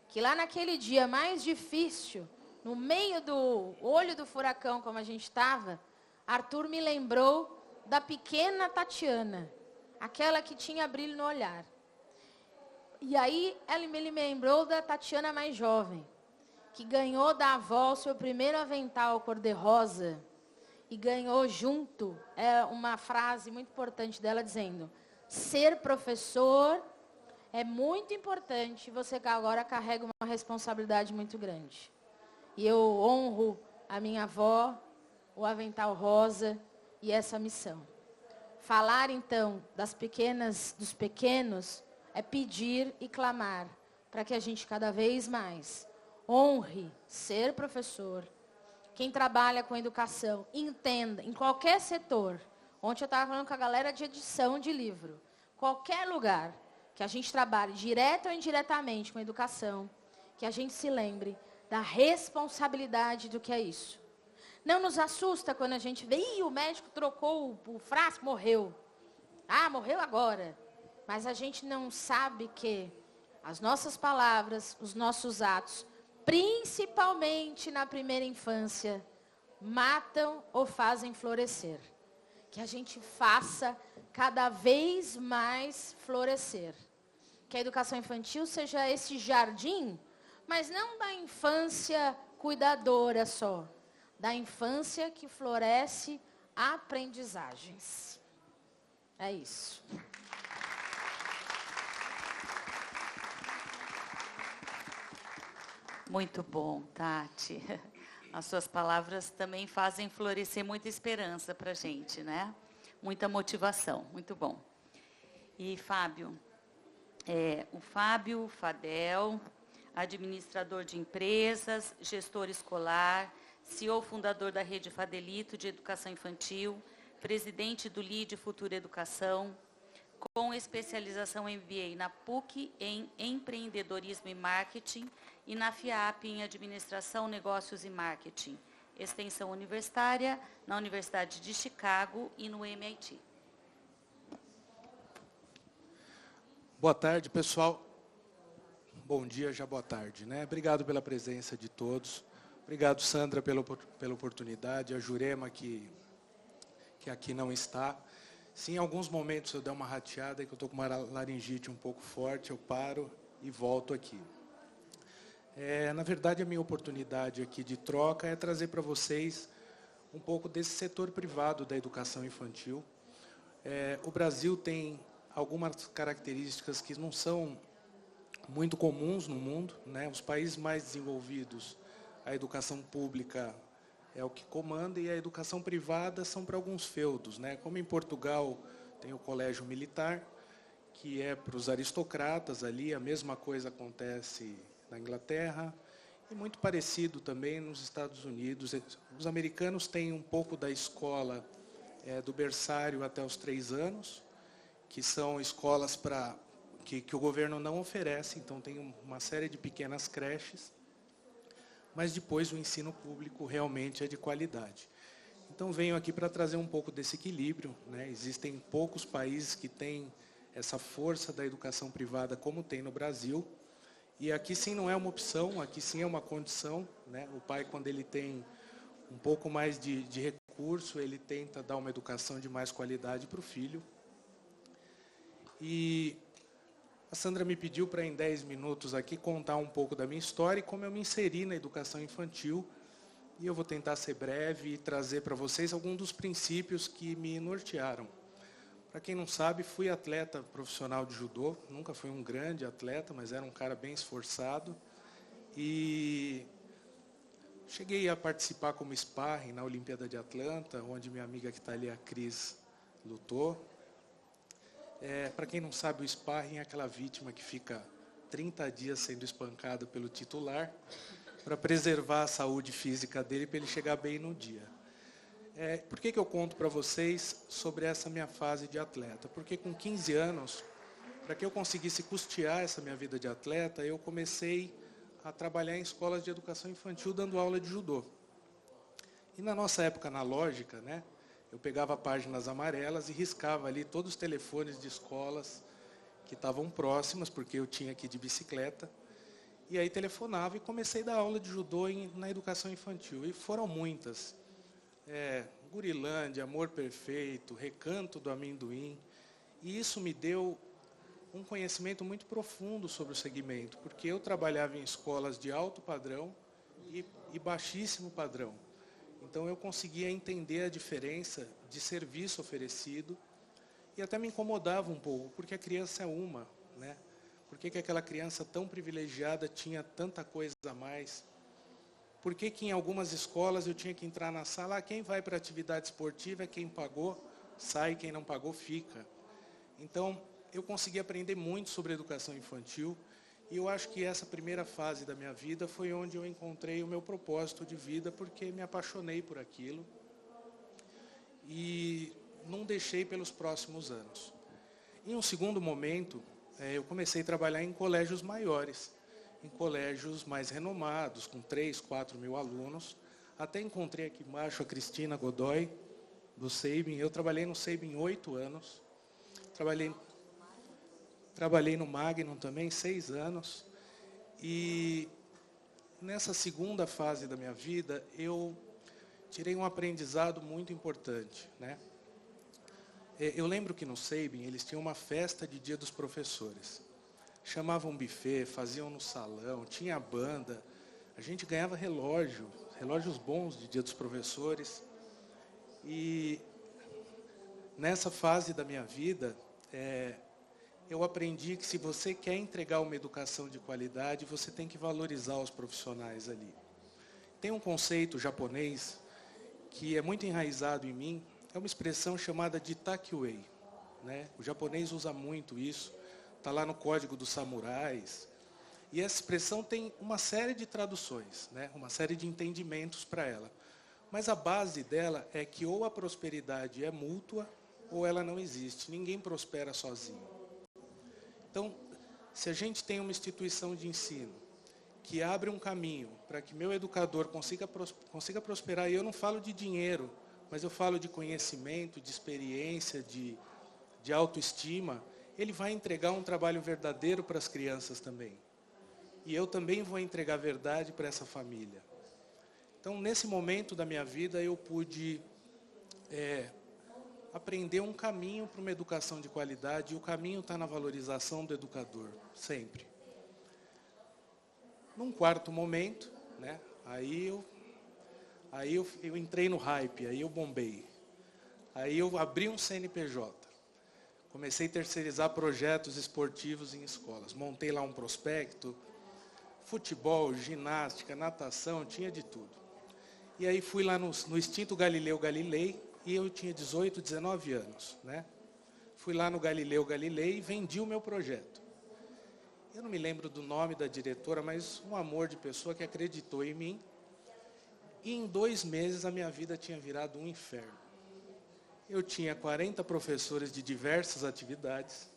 que lá naquele dia mais difícil, no meio do olho do furacão, como a gente estava, Arthur me lembrou da pequena Tatiana, aquela que tinha brilho no olhar. E aí ele me lembrou da Tatiana mais jovem, que ganhou da avó o seu primeiro avental cor-de-rosa e ganhou junto, uma frase muito importante dela dizendo: ser professor é muito importante, você agora carrega uma responsabilidade muito grande. E eu honro a minha avó, o avental rosa e essa missão. Falar então dos pequenos, é pedir e clamar para que a gente cada vez mais honre ser professor. Quem trabalha com educação, entenda, em qualquer setor. Ontem eu estava falando com a galera de edição de livro. Qualquer lugar que a gente trabalhe, direto ou indiretamente, com educação, que a gente se lembre da responsabilidade do que é isso. Não nos assusta quando a gente vê, o médico trocou o frasco, morreu. Morreu agora. Mas a gente não sabe que as nossas palavras, os nossos atos, principalmente na primeira infância, matam ou fazem florescer. Que a gente faça cada vez mais florescer. Que a educação infantil seja esse jardim, mas não da infância cuidadora só. Da infância que floresce aprendizagens. É isso. Muito bom, Tati. As suas palavras também fazem florescer muita esperança para a gente, Muita motivação, muito bom. E Fábio, o Fábio Fadel, administrador de empresas, gestor escolar, CEO fundador da Rede Fadelito de Educação Infantil, presidente do LIDE Futura Educação, com especialização MBA na PUC em Empreendedorismo e Marketing e na FIAP em Administração, Negócios e Marketing. Extensão universitária na Universidade de Chicago e no MIT. Boa tarde, pessoal. Bom dia, já boa tarde, né? Obrigado pela presença de todos. Obrigado, Sandra, pela oportunidade. A Jurema, que aqui não está. Se em alguns momentos eu der uma rateada, que eu estou com uma laringite um pouco forte, eu paro e volto aqui. Na verdade, a minha oportunidade aqui de troca é trazer para vocês um pouco desse setor privado da educação infantil. O Brasil tem algumas características que não são muito comuns no mundo, né? Os países mais desenvolvidos, a educação pública é o que comanda e a educação privada são para alguns feudos, né? Como em Portugal tem o colégio militar, que é para os aristocratas ali, a mesma coisa acontece na Inglaterra, e muito parecido também nos Estados Unidos. Os americanos têm um pouco da escola do berçário até os 3 anos, que são escolas que o governo não oferece, então tem uma série de pequenas creches, mas depois o ensino público realmente é de qualidade. Então venho aqui para trazer um pouco desse equilíbrio, né? Existem poucos países que têm essa força da educação privada como tem no Brasil, e aqui sim não é uma opção, aqui sim é uma condição, né? O pai, quando ele tem um pouco mais de recurso, ele tenta dar uma educação de mais qualidade para o filho. E a Sandra me pediu para, em 10 minutos aqui, contar um pouco da minha história e como eu me inseri na educação infantil. E eu vou tentar ser breve e trazer para vocês alguns dos princípios que me nortearam. Para quem não sabe, fui atleta profissional de judô. Nunca fui um grande atleta, mas era um cara bem esforçado. E cheguei a participar como sparring na Olimpíada de Atlanta, onde minha amiga que está ali, a Cris, lutou. Para quem não sabe, o sparring é aquela vítima que fica 30 dias sendo espancado pelo titular para preservar a saúde física dele, para ele chegar bem no dia. Por que eu conto para vocês sobre essa minha fase de atleta? Porque com 15 anos, para que eu conseguisse custear essa minha vida de atleta, eu comecei a trabalhar em escolas de educação infantil dando aula de judô. E na nossa época analógica, né? Eu pegava páginas amarelas e riscava ali todos os telefones de escolas que estavam próximas, porque eu tinha que ir de bicicleta. E aí telefonava e comecei a dar aula de judô na educação infantil. E foram muitas. Gurilândia, Amor Perfeito, Recanto do Amendoim. E isso me deu um conhecimento muito profundo sobre o segmento, porque eu trabalhava em escolas de alto padrão e baixíssimo padrão. Então, eu conseguia entender a diferença de serviço oferecido e até me incomodava um pouco, porque a criança é uma, né? Por que aquela criança tão privilegiada tinha tanta coisa a mais? Por que em algumas escolas eu tinha que entrar na sala, quem vai para a atividade esportiva é quem pagou, sai, quem não pagou, fica. Então, eu consegui aprender muito sobre educação infantil, e eu acho que essa primeira fase da minha vida foi onde eu encontrei o meu propósito de vida, porque me apaixonei por aquilo e não deixei pelos próximos anos. Em um segundo momento, eu comecei a trabalhar em colégios maiores, em colégios mais renomados, com 3, 4 mil alunos. Até encontrei aqui embaixo a Cristina Godoy, do Sabin. Eu trabalhei no Sabin 8 anos. Trabalhei no Magnum também, 6 anos. E nessa segunda fase da minha vida, eu tirei um aprendizado muito importante, né? Eu lembro que no Sabin, eles tinham uma festa de Dia dos Professores. Chamavam um buffet, faziam no salão, tinha banda. A gente ganhava relógios bons de Dia dos Professores. E nessa fase da minha vida, eu aprendi que se você quer entregar uma educação de qualidade, você tem que valorizar os profissionais ali. Tem um conceito japonês que é muito enraizado em mim, é uma expressão chamada de takiwei, né? O japonês usa muito isso, está lá no Código dos Samurais. E essa expressão tem uma série de traduções, né? Uma série de entendimentos para ela. Mas a base dela é que ou a prosperidade é mútua, ou ela não existe. Ninguém prospera sozinho. Então, se a gente tem uma instituição de ensino que abre um caminho para que meu educador consiga prosperar, e eu não falo de dinheiro, mas eu falo de conhecimento, de experiência, de autoestima, ele vai entregar um trabalho verdadeiro para as crianças também. E eu também vou entregar verdade para essa família. Então, nesse momento da minha vida, eu pude aprender um caminho para uma educação de qualidade, e o caminho está na valorização do educador, sempre. Num quarto momento, né, aí eu entrei no hype, aí eu bombei. Aí eu abri um CNPJ. Comecei a terceirizar projetos esportivos em escolas. Montei lá um prospecto, futebol, ginástica, natação, tinha de tudo. E aí fui lá no extinto Galileu Galilei, e eu tinha 18, 19 anos. Né? Fui lá no Galileu Galilei e vendi o meu projeto. Eu não me lembro do nome da diretora, mas um amor de pessoa que acreditou em mim. E em 2 meses a minha vida tinha virado um inferno. Eu tinha 40 professores de diversas atividades,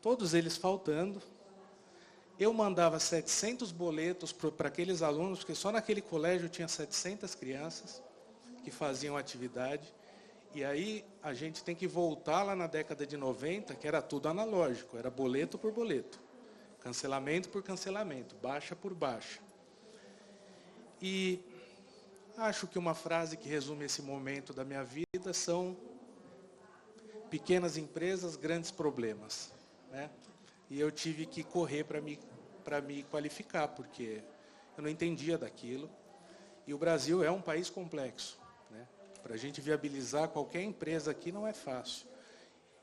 todos eles faltando. Eu mandava 700 boletos para aqueles alunos, porque só naquele colégio tinha 700 crianças que faziam atividade. E aí a gente tem que voltar lá na década de 90, que era tudo analógico, era boleto por boleto, cancelamento por cancelamento, baixa por baixa. E acho que uma frase que resume esse momento da minha vida são: pequenas empresas, grandes problemas. Né? E eu tive que correr para me qualificar, porque eu não entendia daquilo. E o Brasil é um país complexo. Né? Para a gente viabilizar qualquer empresa aqui não é fácil.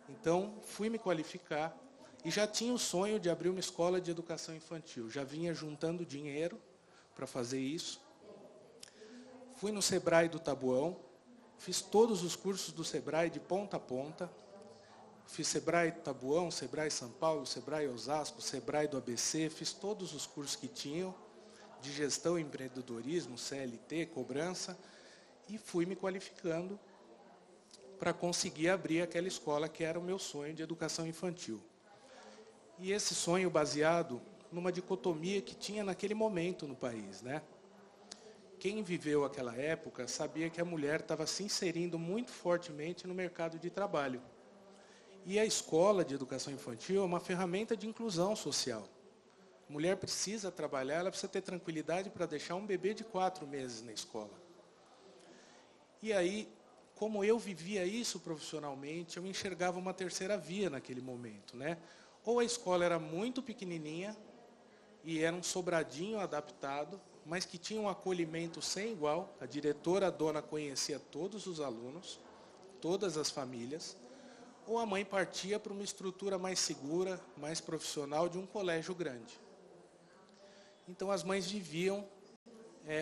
Então, fui me qualificar e já tinha o sonho de abrir uma escola de educação infantil. Já vinha juntando dinheiro para fazer isso. Fui no Sebrae do Taboão, fiz todos os cursos do Sebrae de ponta a ponta. Fiz Sebrae do Taboão, Sebrae São Paulo, Sebrae Osasco, Sebrae do ABC, fiz todos os cursos que tinham, de gestão e empreendedorismo, CLT, cobrança, e fui me qualificando para conseguir abrir aquela escola que era o meu sonho de educação infantil. E esse sonho baseado numa dicotomia que tinha naquele momento no país, né? Quem viveu aquela época sabia que a mulher estava se inserindo muito fortemente no mercado de trabalho. E a escola de educação infantil é uma ferramenta de inclusão social. A mulher precisa trabalhar, ela precisa ter tranquilidade para deixar um bebê de 4 meses na escola. E aí, como eu vivia isso profissionalmente, eu enxergava uma terceira via naquele momento, né? Ou a escola era muito pequenininha e era um sobradinho adaptado, mas que tinha um acolhimento sem igual. A diretora, a dona, conhecia todos os alunos, todas as famílias. Ou a mãe partia para uma estrutura mais segura, mais profissional, de um colégio grande. Então as mães viviam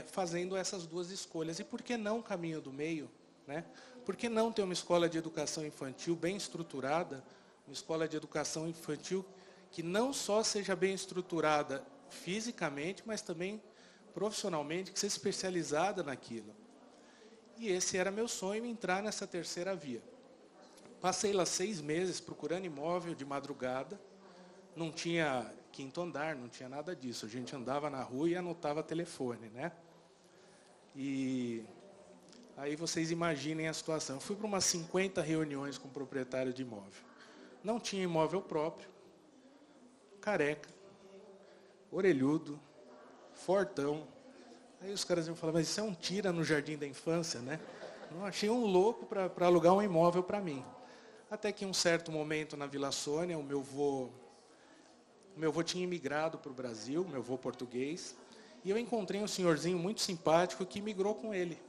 fazendo essas duas escolhas. E por que não o caminho do meio? Né? Por que não ter uma escola de educação infantil bem estruturada, uma escola de educação infantil que não só seja bem estruturada fisicamente, mas também profissionalmente, que seja especializada naquilo. E esse era meu sonho, entrar nessa terceira via. Passei lá 6 meses procurando imóvel de madrugada, não tinha 5º andar, não tinha nada disso. A gente andava na rua e anotava telefone, né? E aí vocês imaginem a situação. Eu fui para umas 50 reuniões com o proprietário de imóvel. Não tinha imóvel próprio, careca, orelhudo, fortão. Aí os caras iam falar, mas isso é um tira no jardim da infância, né? Eu achei um louco para alugar um imóvel para mim. Até que em um certo momento na Vila Sônia, o meu avô tinha imigrado para o Brasil, meu avô português, e eu encontrei um senhorzinho muito simpático que migrou com ele.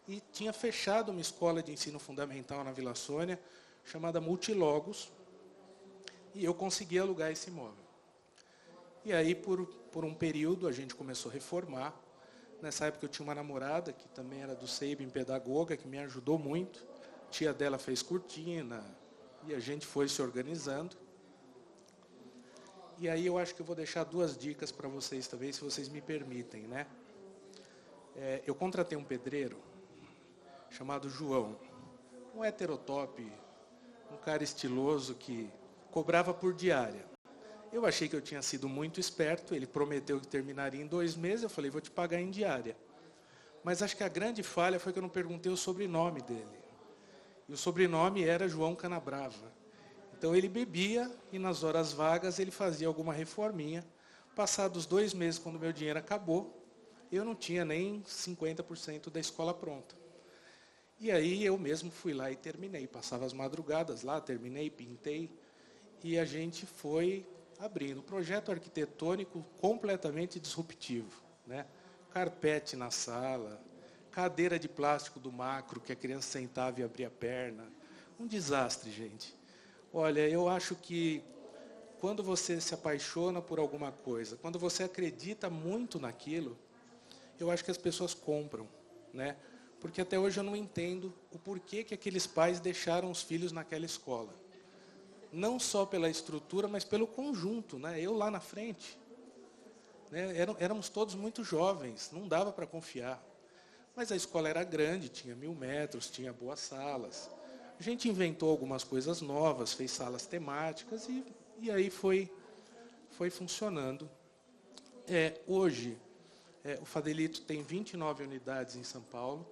E tinha fechado uma escola de ensino fundamental na Vila Sônia, chamada Multilogos, e eu consegui alugar esse imóvel. E aí, por um período, a gente começou a reformar. Nessa época eu tinha uma namorada, que também era do SEIB, pedagoga, que me ajudou muito. A tia dela fez cortina, e a gente foi se organizando. E aí eu acho que eu vou deixar 2 dicas para vocês, talvez, se vocês me permitem, né? Eu contratei um pedreiro chamado João, um heterotop, um cara estiloso que cobrava por diária. Eu achei que eu tinha sido muito esperto, ele prometeu que terminaria em 2 meses, eu falei, vou te pagar em diária. Mas acho que a grande falha foi que eu não perguntei o sobrenome dele. E o sobrenome era João Canabrava. Então ele bebia e nas horas vagas ele fazia alguma reforminha. Passados 2 meses, quando meu dinheiro acabou, eu não tinha nem 50% da escola pronta. E aí eu mesmo fui lá e terminei. Passava as madrugadas lá, terminei, pintei. E a gente foi abrindo. Projeto arquitetônico completamente disruptivo, né? Carpete na sala, cadeira de plástico do Macro, que a criança sentava e abria a perna. Um desastre, gente. Olha, eu acho que quando você se apaixona por alguma coisa, quando você acredita muito naquilo, eu acho que as pessoas compram, né? Porque até hoje eu não entendo o porquê que aqueles pais deixaram os filhos naquela escola. Não só pela estrutura, mas pelo conjunto, né? Eu lá na frente, né? Éramos todos muito jovens, não dava para confiar. Mas a escola era grande, tinha 1000 metros, tinha boas salas. A gente inventou algumas coisas novas, fez salas temáticas e aí foi funcionando. Hoje, o Fadelito tem 29 unidades em São Paulo.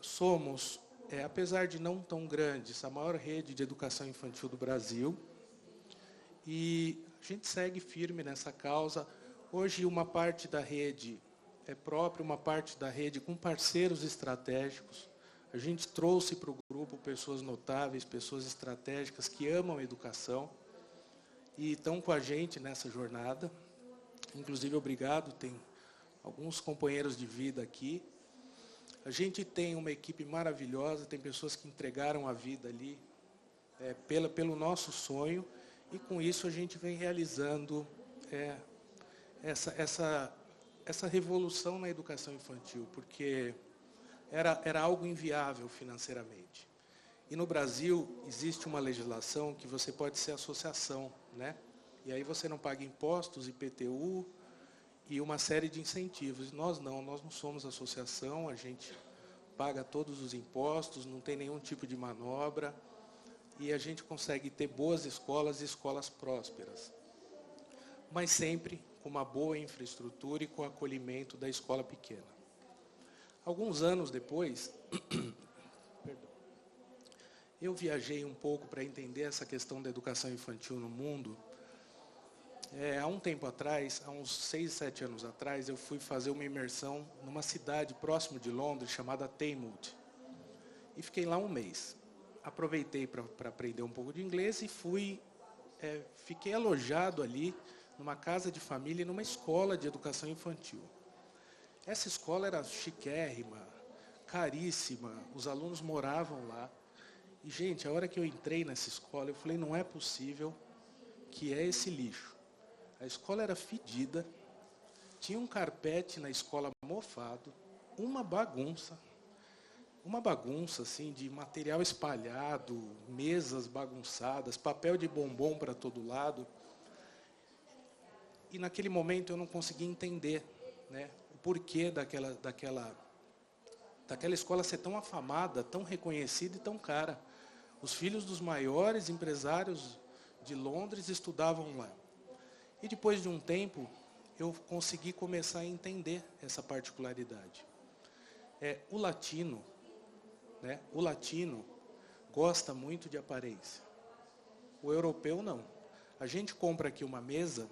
Somos, apesar de não tão grandes, a maior rede de educação infantil do Brasil. E a gente segue firme nessa causa. Hoje, uma parte da rede é própria, uma parte da rede com parceiros estratégicos. A gente trouxe para o grupo pessoas notáveis, pessoas estratégicas que amam a educação e estão com a gente nessa jornada. Inclusive, obrigado, tem alguns companheiros de vida aqui. A gente tem uma equipe maravilhosa, tem pessoas que entregaram a vida ali pelo nosso sonho e com isso a gente vem realizando essa revolução na educação infantil, porque era algo inviável financeiramente. E no Brasil existe uma legislação que você pode ser associação, né? E aí você não paga impostos, IPTU e uma série de incentivos. Nós não somos associação, a gente paga todos os impostos, não tem nenhum tipo de manobra e a gente consegue ter boas escolas e escolas prósperas. Mas sempre com uma boa infraestrutura e com o acolhimento da escola pequena. Alguns anos depois, eu viajei um pouco para entender essa questão da educação infantil no mundo. Há um tempo atrás, há uns 6, 7 anos atrás, eu fui fazer uma imersão numa cidade próximo de Londres, chamada Teignmouth. E fiquei lá um mês. Aproveitei para aprender um pouco de inglês e fiquei alojado ali, numa casa de família e numa escola de educação infantil. Essa escola era chiquérrima, caríssima, os alunos moravam lá. E, gente, a hora que eu entrei nessa escola, eu falei, não é possível que é esse lixo. A escola era fedida, tinha um carpete na escola mofado, uma bagunça assim, de material espalhado, mesas bagunçadas, papel de bombom para todo lado. E naquele momento eu não conseguia entender, né, o porquê daquela escola ser tão afamada, tão reconhecida e tão cara. Os filhos dos maiores empresários de Londres estudavam lá. E depois de um tempo, eu consegui começar a entender essa particularidade. O latino gosta muito de aparência. O europeu não. A gente compra aqui uma mesa,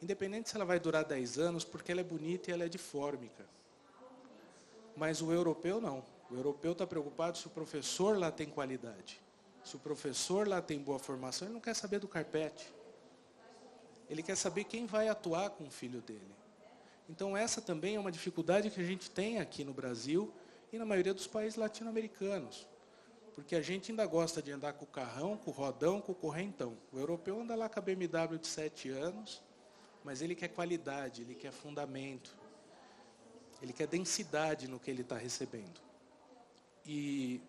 independente se ela vai durar 10 anos, porque ela é bonita e ela é de fórmica. Mas o europeu não. O europeu está preocupado se o professor lá tem qualidade. Se o professor lá tem boa formação, ele não quer saber do carpete. Ele quer saber quem vai atuar com o filho dele. Então essa também é uma dificuldade que a gente tem aqui no Brasil e na maioria dos países latino-americanos. Porque a gente ainda gosta de andar com o carrão, com o rodão, com o correntão. O europeu anda lá com a BMW de 7 anos, mas ele quer qualidade, ele quer fundamento, ele quer densidade no que ele está recebendo. E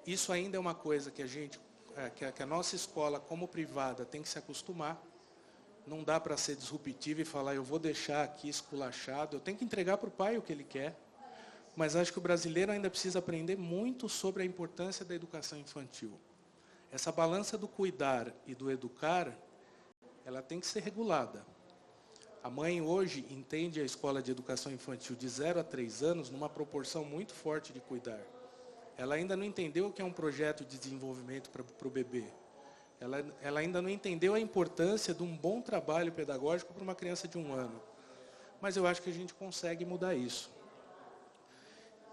isso ainda é uma coisa que a nossa escola, como privada, tem que se acostumar. Não dá para ser disruptivo e falar, eu vou deixar aqui esculachado, eu tenho que entregar para o pai o que ele quer. Mas acho que o brasileiro ainda precisa aprender muito sobre a importância da educação infantil. essa balança do cuidar e do educar, ela tem que ser regulada. A mãe hoje entende a escola de educação infantil de 0 a 3 anos numa proporção muito forte de cuidar. Ela ainda não entendeu o que é um projeto de desenvolvimento para o bebê. Ela ainda não entendeu a importância de um bom trabalho pedagógico para uma criança de 1 ano. Mas eu acho que a gente consegue mudar isso.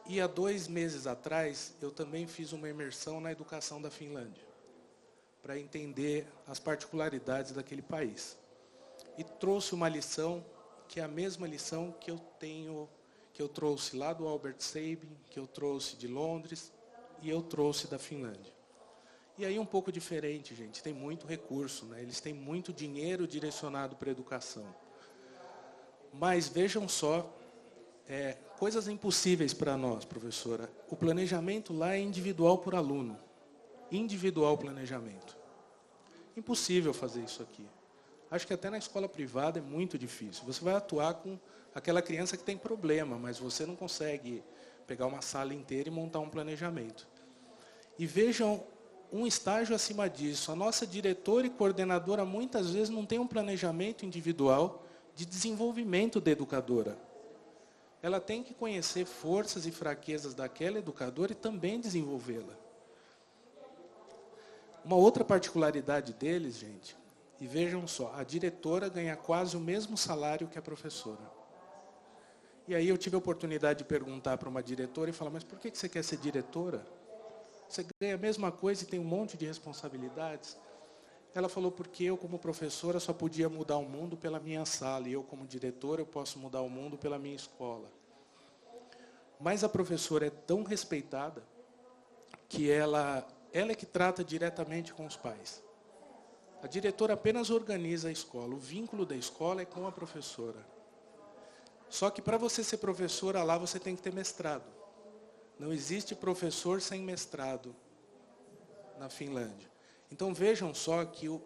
E há 2 meses atrás, eu também fiz uma imersão na educação da Finlândia, para entender as particularidades daquele país. E trouxe uma lição, que é a mesma lição que eu trouxe lá do Albert Sabin, que eu trouxe de Londres, e eu trouxe da Finlândia. E aí um pouco diferente, gente, tem muito recurso, né? Eles têm muito dinheiro direcionado para a educação. Mas vejam só, coisas impossíveis para nós, professora. O planejamento lá é individual por aluno. Individual planejamento. Impossível fazer isso aqui. Acho que até na escola privada é muito difícil. Você vai atuar com aquela criança que tem problema, mas você não consegue pegar uma sala inteira e montar um planejamento. E vejam um estágio acima disso. A nossa diretora e coordenadora muitas vezes não tem um planejamento individual de desenvolvimento da educadora. Ela tem que conhecer forças e fraquezas daquela educadora e também desenvolvê-la. Uma outra particularidade deles, gente, e vejam só, a diretora ganha quase o mesmo salário que a professora. E aí eu tive a oportunidade de perguntar para uma diretora e falar, mas por que você quer ser diretora? Você ganha a mesma coisa e tem um monte de responsabilidades? Ela falou, porque eu, como professora, só podia mudar o mundo pela minha sala, e eu, como diretora, eu posso mudar o mundo pela minha escola. Mas a professora é tão respeitada que ela é que trata diretamente com os pais. A diretora apenas organiza a escola. O vínculo da escola é com a professora. Só que para você ser professora lá, você tem que ter mestrado. Não existe professor sem mestrado na Finlândia. Então vejam só que o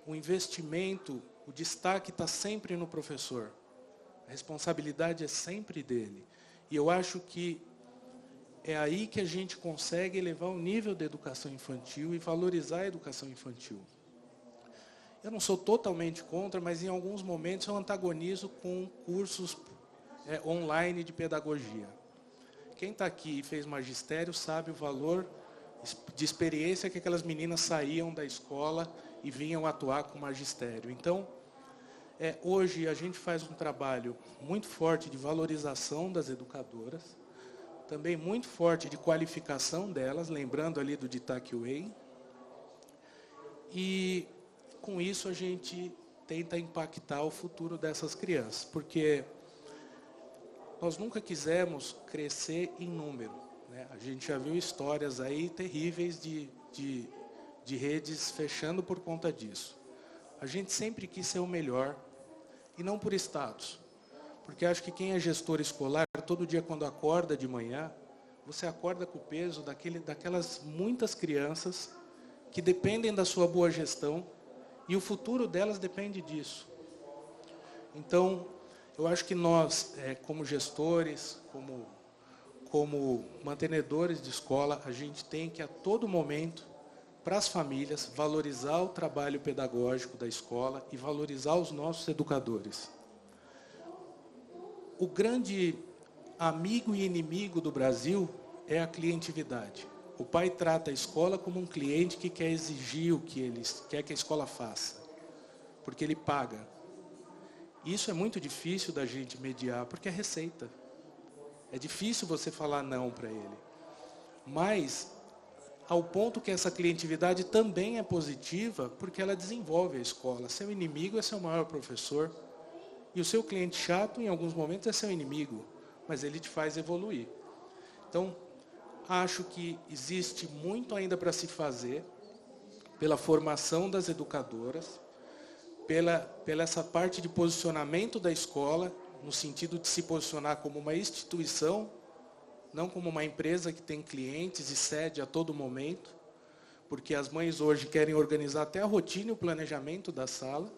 investimento, o destaque está sempre no professor. A responsabilidade é sempre dele. E eu acho que é aí que a gente consegue elevar o nível da educação infantil e valorizar a educação infantil. Eu não sou totalmente contra, mas em alguns momentos eu antagonizo com cursos online de pedagogia. Quem está aqui e fez magistério sabe o valor de experiência que aquelas meninas saíam da escola e vinham atuar com magistério. Então, hoje a gente faz um trabalho muito forte de valorização das educadoras, também muito forte de qualificação delas, lembrando ali do Ditaque Way. E com isso a gente tenta impactar o futuro dessas crianças, porque nós nunca quisemos crescer em número, né? A gente já viu histórias aí terríveis de redes fechando por conta disso. A gente sempre quis ser o melhor, e não por status. Porque acho que quem é gestor escolar, todo dia quando acorda de manhã, você acorda com o peso daquelas muitas crianças que dependem da sua boa gestão, e o futuro delas depende disso. Então, eu acho que nós, como gestores, como mantenedores de escola, a gente tem que, a todo momento, para as famílias, valorizar o trabalho pedagógico da escola e valorizar os nossos educadores. O grande amigo e inimigo do Brasil é a clientividade. O pai trata a escola como um cliente que quer exigir o que ele quer que a escola faça, porque ele paga. Isso é muito difícil da gente mediar, porque é receita. É difícil você falar não para ele. Mas, ao ponto que essa clientividade também é positiva, porque ela desenvolve a escola. Seu inimigo é seu maior professor, e o seu cliente chato, em alguns momentos, é seu inimigo, mas ele te faz evoluir. Então, acho que existe muito ainda para se fazer pela formação das educadoras, pela essa parte de posicionamento da escola, no sentido de se posicionar como uma instituição, não como uma empresa que tem clientes e cede a todo momento, porque as mães hoje querem organizar até a rotina e o planejamento da sala,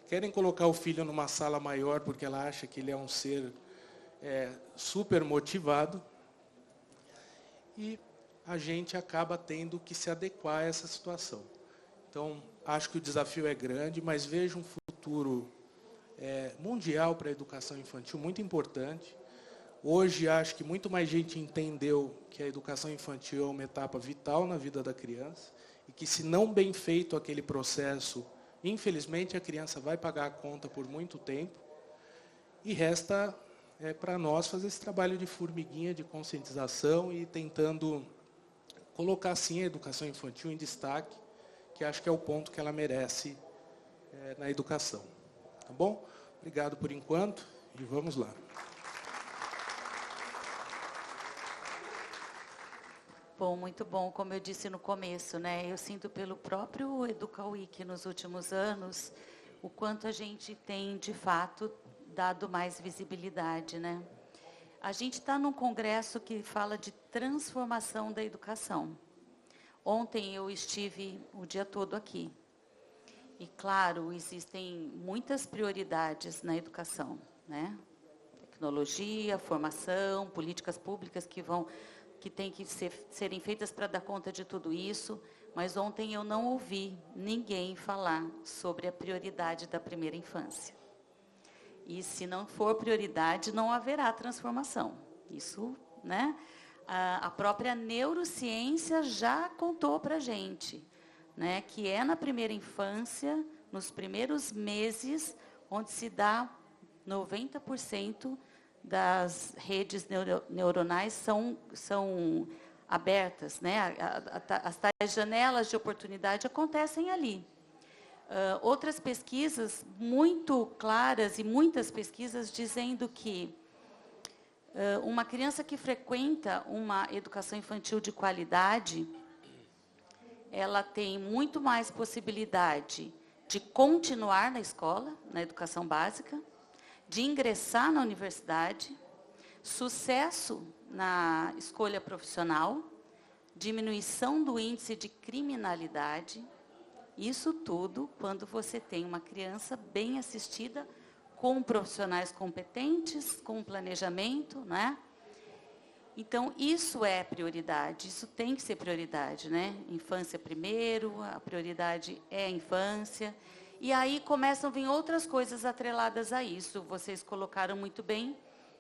querem colocar o filho numa sala maior porque ela acha que ele é um ser super motivado. E a gente acaba tendo que se adequar a essa situação. Então, acho que o desafio é grande, mas vejo um futuro mundial para a educação infantil muito importante. Hoje, acho que muito mais gente entendeu que a educação infantil é uma etapa vital na vida da criança e que, se não bem feito aquele processo, infelizmente, a criança vai pagar a conta por muito tempo. E resta para nós fazer esse trabalho de formiguinha, de conscientização e tentando colocar, sim, a educação infantil em destaque, que acho que é o ponto que ela merece na educação. Tá bom? Obrigado por enquanto e vamos lá. Bom, muito bom. Como eu disse no começo, né? Eu sinto pelo próprio EducaWeek nos últimos anos o quanto a gente tem, de fato, dado mais visibilidade, né? A gente está num congresso que fala de transformação da educação. Ontem eu estive o dia todo aqui. E, claro, existem muitas prioridades na educação, né? Tecnologia, formação, políticas públicas que têm que serem feitas para dar conta de tudo isso, mas ontem eu não ouvi ninguém falar sobre a prioridade da primeira infância. E se não for prioridade, não haverá transformação. Isso, né? A própria neurociência já contou para a gente, né? Que é na primeira infância, nos primeiros meses, onde se dá 90% das redes neuronais são abertas, né? As tais janelas de oportunidade acontecem ali. Outras pesquisas muito claras e muitas pesquisas dizendo que uma criança que frequenta uma educação infantil de qualidade, ela tem muito mais possibilidade de continuar na escola, na educação básica, de ingressar na universidade, sucesso na escolha profissional, diminuição do índice de criminalidade. Isso tudo quando você tem uma criança bem assistida, com profissionais competentes, com planejamento, né? Então, isso é prioridade, isso tem que ser prioridade, né? Infância primeiro, a prioridade é a infância. E aí começam a vir outras coisas atreladas a isso. Vocês colocaram muito bem,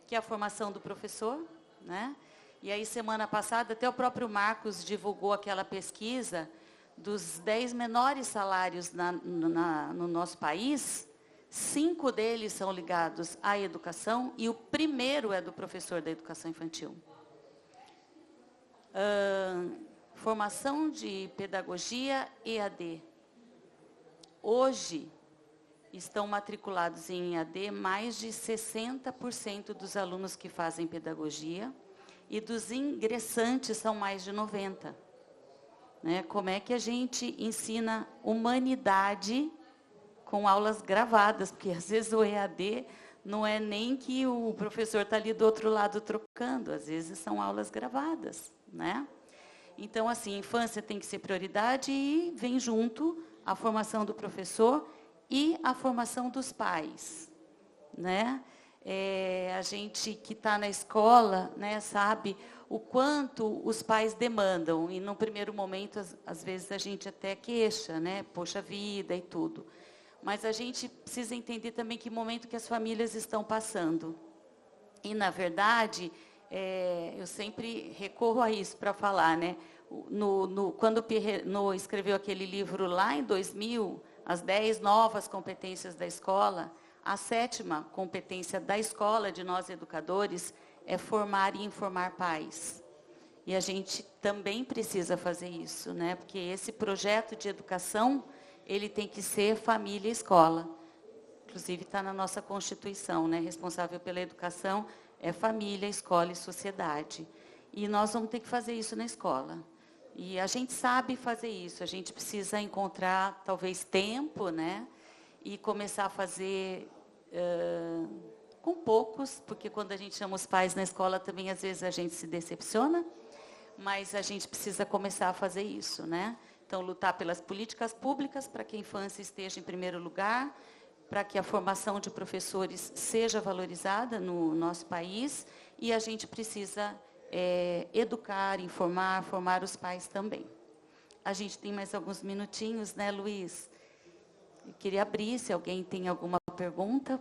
que é a formação do professor, né? E aí, semana passada, até o próprio Marcos divulgou aquela pesquisa dos 10 menores salários no nosso país, 5 deles são ligados à educação e o primeiro é do professor da educação infantil. Formação de pedagogia EAD. Hoje, estão matriculados em EAD mais de 60% dos alunos que fazem pedagogia e dos ingressantes são mais de 90%. Né? Como é que a gente ensina humanidade com aulas gravadas? Porque, às vezes, o EAD não é nem que o professor está ali do outro lado trocando, às vezes são aulas gravadas, né? Então, assim, infância tem que ser prioridade e vem junto a formação do professor e a formação dos pais, né? A gente que está na escola, né, sabe o quanto os pais demandam, e no primeiro momento, às vezes, a gente até queixa, né? Poxa vida e tudo. Mas a gente precisa entender também que momento que as famílias estão passando. E, na verdade, eu sempre recorro a isso para falar, né? Quando o Pierre escreveu aquele livro lá em 2000, as 10 novas competências da escola, a 7ª competência da escola, de nós educadores, é formar e informar pais. E a gente também precisa fazer isso, né? Porque esse projeto de educação, ele tem que ser família e escola. Inclusive está na nossa Constituição, né? Responsável pela educação é família, escola e sociedade. E nós vamos ter que fazer isso na escola. E a gente sabe fazer isso, a gente precisa encontrar, talvez, tempo, né? E começar a fazer com poucos, porque quando a gente chama os pais na escola também, às vezes, a gente se decepciona, mas a gente precisa começar a fazer isso, né? Então, lutar pelas políticas públicas para que a infância esteja em primeiro lugar, para que a formação de professores seja valorizada no nosso país, e a gente precisa educar, informar, formar os pais também. A gente tem mais alguns minutinhos, né, Luiz? Eu queria abrir, se alguém tem alguma pergunta.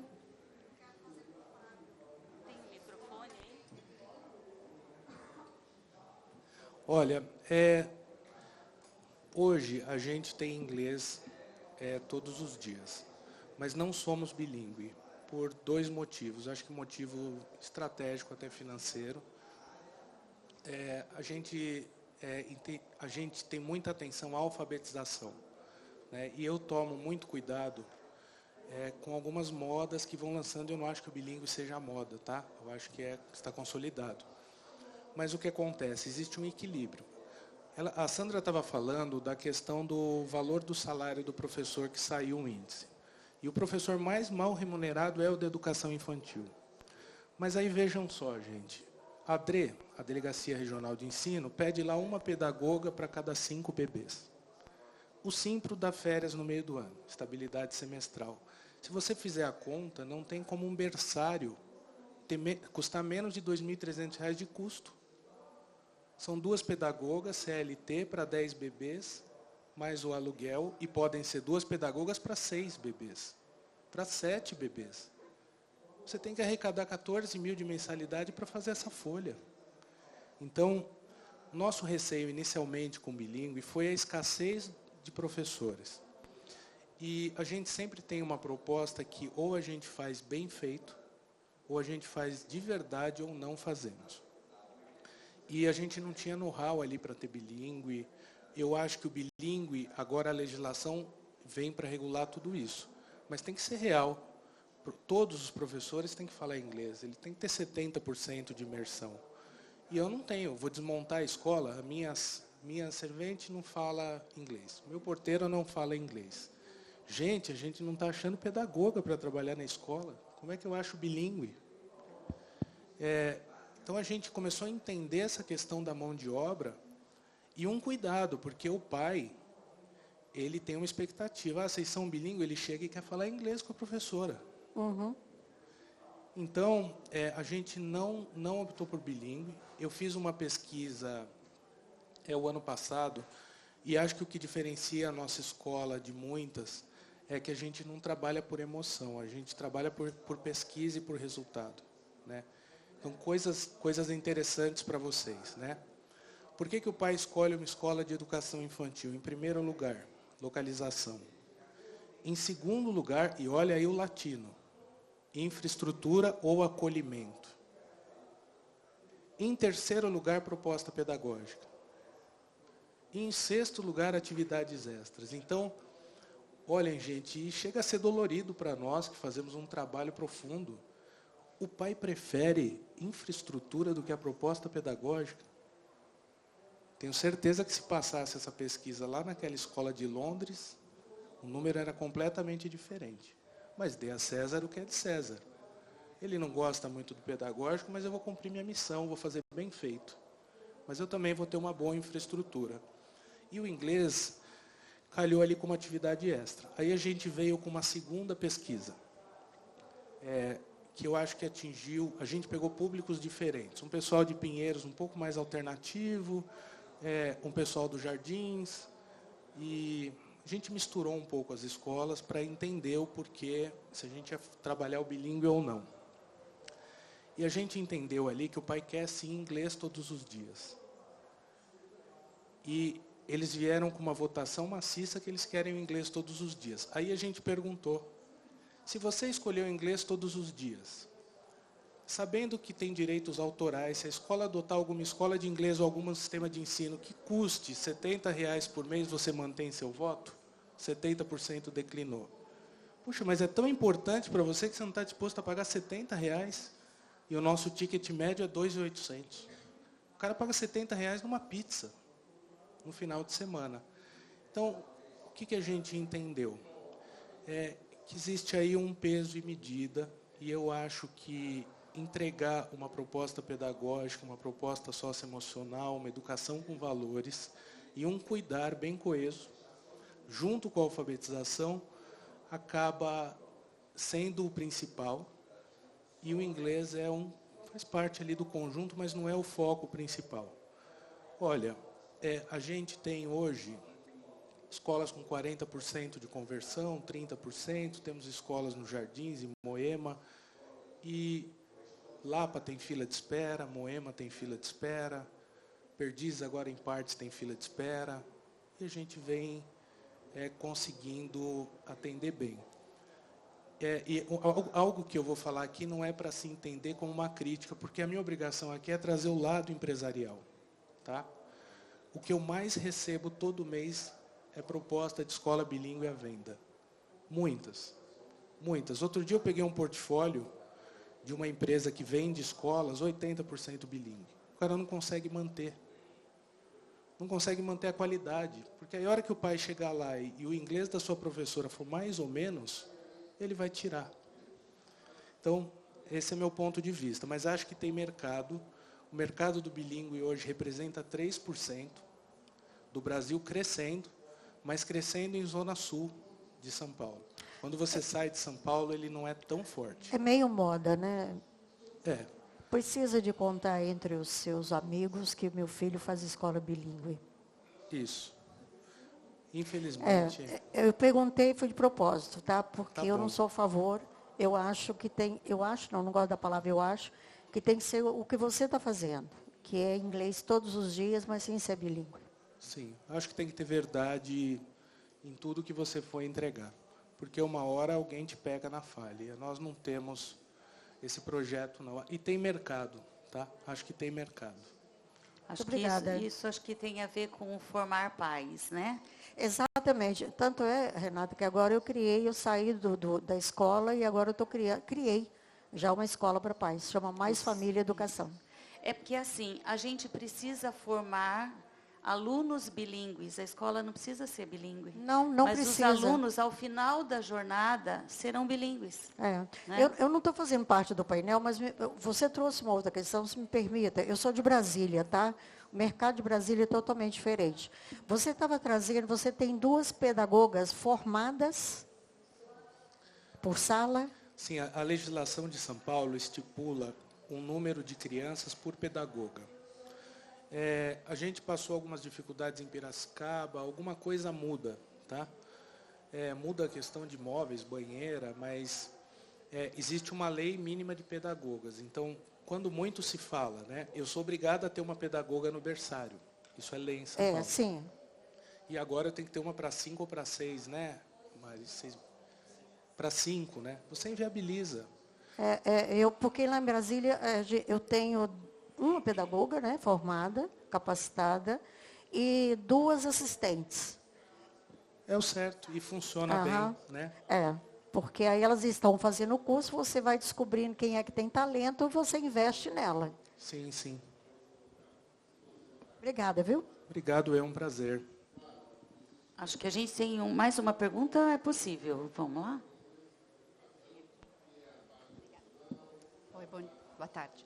Tem um microfone aí? Olha, hoje a gente tem inglês todos os dias, mas não somos bilíngue, por 2 motivos. Acho que motivo estratégico, até financeiro. A gente tem muita atenção à alfabetização, né? E eu tomo muito cuidado com algumas modas que vão lançando. Eu não acho que o bilíngue seja a moda, tá? Eu acho que está consolidado. Mas o que acontece? Existe um equilíbrio. A Sandra estava falando da questão do valor do salário do professor, que saiu um índice. E o professor mais mal remunerado é o da educação infantil. Mas aí vejam só, gente. A DRE, a Delegacia Regional de Ensino, pede lá uma pedagoga para cada 5 bebês. O Simpro dá férias no meio do ano, estabilidade semestral. Se você fizer a conta, não tem como um berçário custar menos de R$ 2.300 de custo. São 2 pedagogas, CLT, para 10 bebês, mais o aluguel, e podem ser 2 pedagogas para 6 bebês, para 7 bebês. Você tem que arrecadar 14 mil de mensalidade para fazer essa folha. Então, nosso receio inicialmente com o bilíngue foi a escassez de professores. E a gente sempre tem uma proposta que ou a gente faz bem feito, ou a gente faz de verdade ou não fazemos. E a gente não tinha know-how ali para ter bilíngue. Eu acho que o bilíngue, agora a legislação vem para regular tudo isso. Mas tem que ser real. Todos os professores têm que falar inglês. Ele tem que ter 70% de imersão. E eu não tenho. Vou desmontar a escola, a minha servente não fala inglês. Meu porteiro não fala inglês. Gente, a gente não está achando pedagoga para trabalhar na escola. Como é que eu acho bilíngue? Então, a gente começou a entender essa questão da mão de obra e um cuidado, porque o pai, ele tem uma expectativa. Vocês são bilíngue? Ele chega e quer falar inglês com a professora. Uhum. Então, a gente não optou por bilíngue. Eu fiz uma pesquisa o ano passado, e acho que o que diferencia a nossa escola de muitas é que a gente não trabalha por emoção, a gente trabalha por pesquisa e por resultado, né? Então, coisas interessantes para vocês, né? Por que o pai escolhe uma escola de educação infantil? Em primeiro lugar, localização. Em segundo lugar, e olha aí o latino, infraestrutura ou acolhimento. Em terceiro lugar, proposta pedagógica. E em sexto lugar, atividades extras. Então, olhem, gente, e chega a ser dolorido para nós que fazemos um trabalho profundo. O pai prefere infraestrutura do que a proposta pedagógica. Tenho certeza que se passasse essa pesquisa lá naquela escola de Londres, o número era completamente diferente. Mas dê a César o que é de César. Ele não gosta muito do pedagógico, mas eu vou cumprir minha missão, vou fazer bem feito. Mas eu também vou ter uma boa infraestrutura. E o inglês calhou ali como atividade extra. Aí a gente veio com uma segunda pesquisa, que eu acho que atingiu, a gente pegou públicos diferentes. Um pessoal de Pinheiros um pouco mais alternativo, um pessoal dos Jardins, e a gente misturou um pouco as escolas para entender o porquê, se a gente ia trabalhar o bilíngue ou não. E a gente entendeu ali que o pai quer sim inglês todos os dias. E eles vieram com uma votação maciça que eles querem o inglês todos os dias. Aí a gente perguntou, se você escolheu o inglês todos os dias, sabendo que tem direitos autorais, se a escola adotar alguma escola de inglês ou algum sistema de ensino que custe R$70 por mês, você mantém seu voto? 70% declinou. Puxa, mas é tão importante para você que você não está disposto a pagar R$70 e o nosso ticket médio é R$2.800. O cara paga R$70 numa pizza no final de semana. Então, o que a gente entendeu? Que existe aí um peso e medida, e eu acho que entregar uma proposta pedagógica, uma proposta socioemocional, uma educação com valores e um cuidar bem coeso, junto com a alfabetização, acaba sendo o principal, e o inglês é um faz parte ali do conjunto, mas não é o foco principal. Olha, a gente tem hoje escolas com 40% de conversão, 30%, temos escolas nos Jardins, em Moema, e Lapa tem fila de espera, Moema tem fila de espera, Perdizes agora em partes tem fila de espera, e a gente vem conseguindo atender bem. Algo que eu vou falar aqui não é para se entender como uma crítica, porque a minha obrigação aqui é trazer o lado empresarial. Tá? O que eu mais recebo todo mês é proposta de escola bilíngue à venda. Muitas. Muitas. Outro dia eu peguei um portfólio de uma empresa que vende escolas 80% bilíngue. O cara não consegue manter. Não consegue manter a qualidade. Porque aí a hora que o pai chegar lá e o inglês da sua professora for mais ou menos, ele vai tirar. Então, esse é meu ponto de vista. Mas acho que tem mercado. O mercado do bilíngue hoje representa 3% do Brasil crescendo, mas crescendo em zona sul de São Paulo. Quando você sai de São Paulo, ele não é tão forte. É meio moda, né? É. Precisa de contar entre os seus amigos que meu filho faz escola bilíngue. Isso. Infelizmente. Eu perguntei, foi de propósito, tá? Porque Tá eu bom. não sou a favor. Eu acho que tem, não gosto da palavra eu acho, que tem que ser o que você está fazendo, que é inglês todos os dias, mas sem ser bilíngue. Sim, acho que tem que ter verdade em tudo que você for entregar. Porque uma hora alguém te pega na falha. Nós não temos esse projeto, não. E tem mercado, tá? Acho que tem mercado. Acho que Obrigada. isso acho que tem a ver com formar pais, né? Exatamente. Tanto é, Renata, que agora eu saí da escola e agora eu criei já uma escola para pais, chama Mais Família Educação. É porque, assim, a gente precisa formar alunos bilíngues. A escola não precisa ser bilíngue. Não mas precisa. os alunos, ao final da jornada, serão bilíngues. É. Né? Eu não estou fazendo parte do painel, mas você trouxe uma outra questão, se me permita. Eu sou de Brasília, tá? O mercado de Brasília é totalmente diferente. Você estava trazendo, você tem 2 pedagogas formadas por sala. Sim, a legislação de São Paulo estipula um número de crianças por pedagoga. A gente passou algumas dificuldades em Piracicaba, alguma coisa muda, tá? Muda a questão de móveis, banheira, mas existe uma lei mínima de pedagogas. Então, quando muito se fala, né, eu sou obrigada a ter uma pedagoga no berçário. Isso é lei em São Paulo. Sim. E agora eu tenho que ter uma para 5 ou para 6, né? Para 5, né? Você inviabiliza. Porque lá em Brasília eu tenho uma pedagoga, né, formada, capacitada, e 2 assistentes. É o certo, e funciona bem, né? Porque aí elas estão fazendo o curso, você vai descobrindo quem é que tem talento e você investe nela. Sim, sim. Obrigada, viu? Obrigado, é um prazer. Acho que a gente tem mais uma pergunta, é possível. Vamos lá? Oi, boa tarde.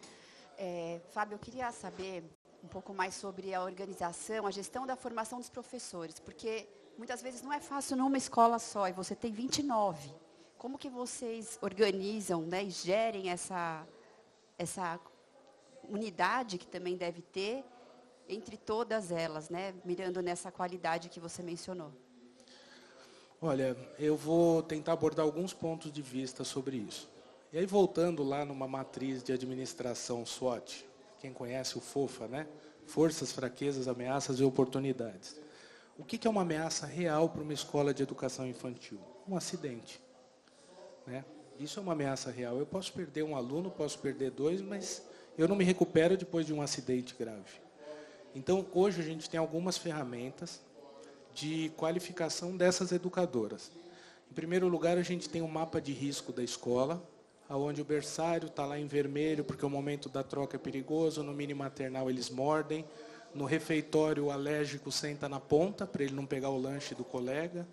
Fábio, eu queria saber um pouco mais sobre a organização, a gestão da formação dos professores, porque muitas vezes não é fácil numa escola só, e você tem 29. Como que vocês organizam, né, e gerem essa unidade que também deve ter entre todas elas, né, mirando nessa qualidade que você mencionou? Olha, eu vou tentar abordar alguns pontos de vista sobre isso. E aí, voltando lá numa matriz de administração SWOT, quem conhece o FOFA, né? Forças, fraquezas, ameaças e oportunidades. O que é uma ameaça real para uma escola de educação infantil? Um acidente. Né? Isso é uma ameaça real. Eu posso perder um aluno, posso perder 2, mas eu não me recupero depois de um acidente grave. Então, hoje a gente tem algumas ferramentas de qualificação dessas educadoras. Em primeiro lugar, a gente tem um mapa de risco da escola, onde o berçário está lá em vermelho, porque o momento da troca é perigoso, no mini maternal eles mordem, no refeitório o alérgico senta na ponta, para ele não pegar o lanche do colega.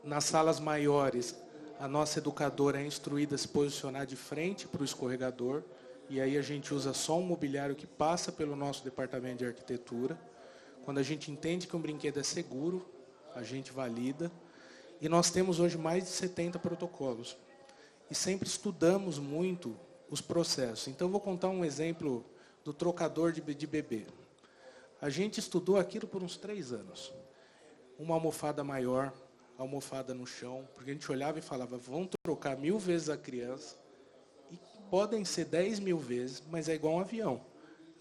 Nas salas maiores, a nossa educadora é instruída a se posicionar de frente para o escorregador, e aí a gente usa só um mobiliário que passa pelo nosso departamento de arquitetura. Quando a gente entende que um brinquedo é seguro, a gente valida. E nós temos hoje mais de 70 protocolos. e sempre estudamos muito os processos. Então, eu vou contar um exemplo do trocador de bebê. A gente estudou aquilo por uns 3 anos. Uma almofada maior, almofada no chão, porque a gente olhava e falava, vão trocar 1000 vezes a criança, e podem ser 10.000 vezes, mas é igual um avião,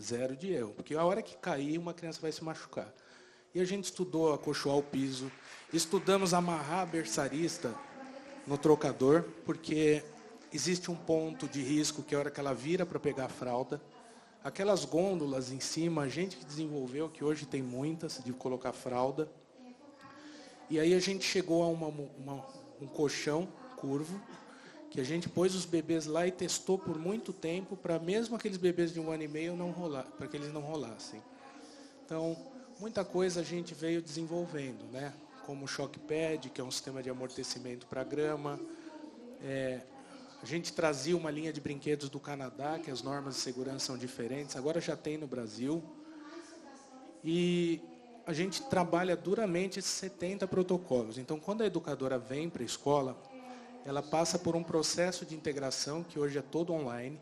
0 de erro, porque a hora que cair, uma criança vai se machucar. E a gente estudou acolchoar o piso, estudamos amarrar a berçarista no trocador, porque existe um ponto de risco, que é a hora que ela vira para pegar a fralda. Aquelas gôndolas em cima, a gente que desenvolveu, que hoje tem muitas, de colocar fralda. E aí a gente chegou a um colchão curvo, que a gente pôs os bebês lá e testou por muito tempo, para mesmo aqueles bebês de 1 ano e meio não rolar, para que eles não rolassem. Então, muita coisa a gente veio desenvolvendo, né? Como o shock pad, que é um sistema de amortecimento para grama. A gente trazia uma linha de brinquedos do Canadá, que as normas de segurança são diferentes, agora já tem no Brasil. E a gente trabalha duramente esses 70 protocolos. Então, quando a educadora vem para a escola, ela passa por um processo de integração, que hoje é todo online,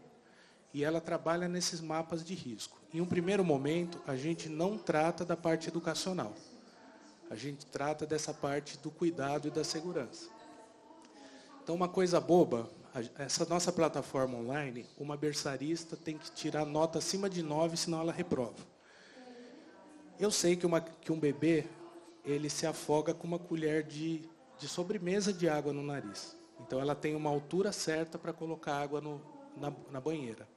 e ela trabalha nesses mapas de risco. Em um primeiro momento, a gente não trata da parte educacional. A gente trata dessa parte do cuidado e da segurança. Então, uma coisa boba, essa nossa plataforma online, uma berçarista tem que tirar nota acima de 9, senão ela reprova. Eu sei que um bebê, ele se afoga com uma colher de sobremesa de água no nariz. Então, ela tem uma altura certa para colocar água na banheira.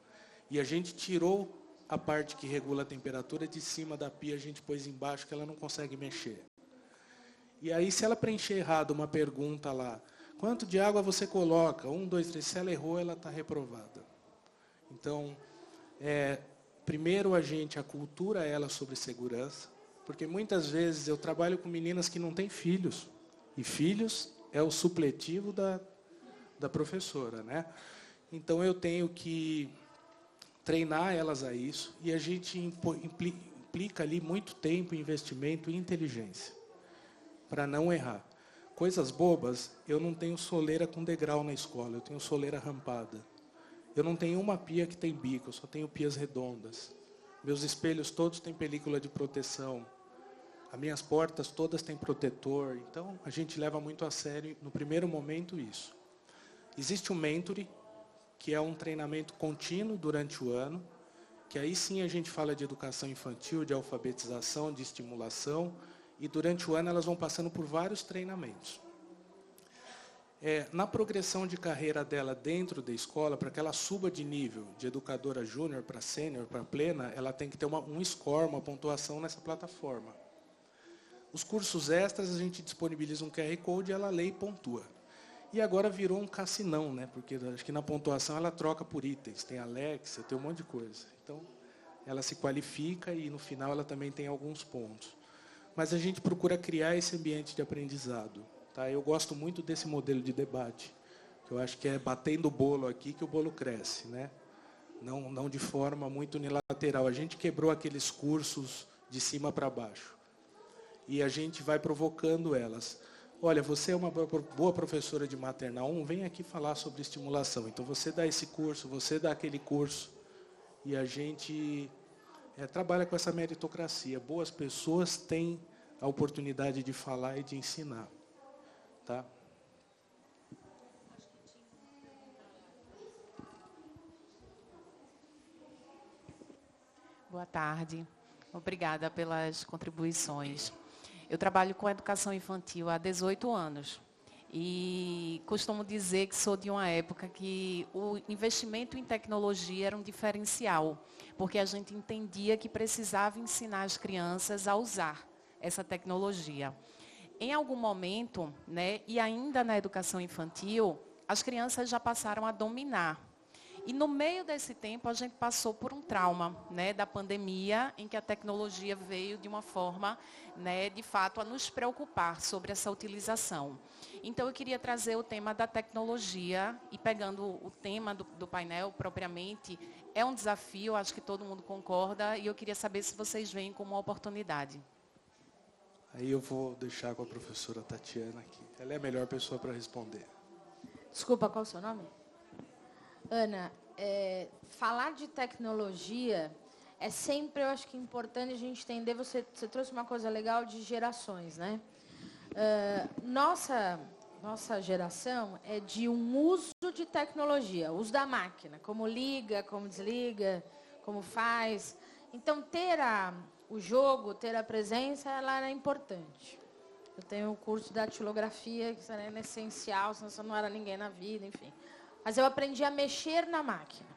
E a gente tirou a parte que regula a temperatura de cima da pia, a gente pôs embaixo, que ela não consegue mexer. E aí, se ela preencher errado uma pergunta lá, quanto de água você coloca? 1, 2, 3. Se ela errou, ela está reprovada. Então, primeiro a gente acultura ela sobre segurança, porque muitas vezes eu trabalho com meninas que não têm filhos. E filhos é o supletivo da professora, né? Então, eu tenho que treinar elas a isso, e a gente implica ali muito tempo, investimento e inteligência, para não errar. Coisas bobas, eu não tenho soleira com degrau na escola, eu tenho soleira rampada. Eu não tenho uma pia que tem bico, eu só tenho pias redondas. Meus espelhos todos têm película de proteção. As minhas portas todas têm protetor. Então, a gente leva muito a sério, no primeiro momento, isso. Existe o Mentoring, que é um treinamento contínuo durante o ano, que aí sim a gente fala de educação infantil, de alfabetização, de estimulação, e durante o ano elas vão passando por vários treinamentos. Na progressão de carreira dela dentro da escola, para que ela suba de nível de educadora júnior para sênior, para plena, ela tem que ter um score, uma pontuação nessa plataforma. Os cursos extras, a gente disponibiliza um QR Code e ela lê e pontua. E agora virou um cassinão, né? Porque acho que na pontuação ela troca por itens. Tem Alexia, tem um monte de coisa. Então, ela se qualifica e no final ela também tem alguns pontos. Mas a gente procura criar esse ambiente de aprendizado. Tá? Eu gosto muito desse modelo de debate, que eu acho que é batendo o bolo aqui que o bolo cresce, né? Não de forma muito unilateral. A gente quebrou aqueles cursos de cima para baixo. E a gente vai provocando elas. Olha, você é uma boa professora de maternal 1, vem aqui falar sobre estimulação. Então, você dá esse curso, você dá aquele curso. E a gente trabalha com essa meritocracia. Boas pessoas têm a oportunidade de falar e de ensinar. Tá? Boa tarde. Obrigada pelas contribuições. Eu trabalho com educação infantil há 18 anos e costumo dizer que sou de uma época que o investimento em tecnologia era um diferencial, porque a gente entendia que precisava ensinar as crianças a usar essa tecnologia. Em algum momento, né, e ainda na educação infantil, as crianças já passaram a dominar. E no meio desse tempo, a gente passou por um trauma, né, da pandemia, em que a tecnologia veio de uma forma, né, de fato, a nos preocupar sobre essa utilização. Então, eu queria trazer o tema da tecnologia, e pegando o tema do painel propriamente, é um desafio, acho que todo mundo concorda, e eu queria saber se vocês veem como uma oportunidade. Aí eu vou deixar com a professora Tatiana aqui. Ela é a melhor pessoa para responder. Desculpa, qual é o seu nome? Ana, falar de tecnologia é sempre, eu acho que, importante a gente entender. Você trouxe uma coisa legal de gerações, né? Nossa geração é de um uso de tecnologia, uso da máquina, como liga, como desliga, como faz. Então, ter o jogo, ter a presença, ela era importante. Eu tenho o curso de datilografia, que era essencial, senão você não era ninguém na vida, enfim. Mas eu aprendi a mexer na máquina.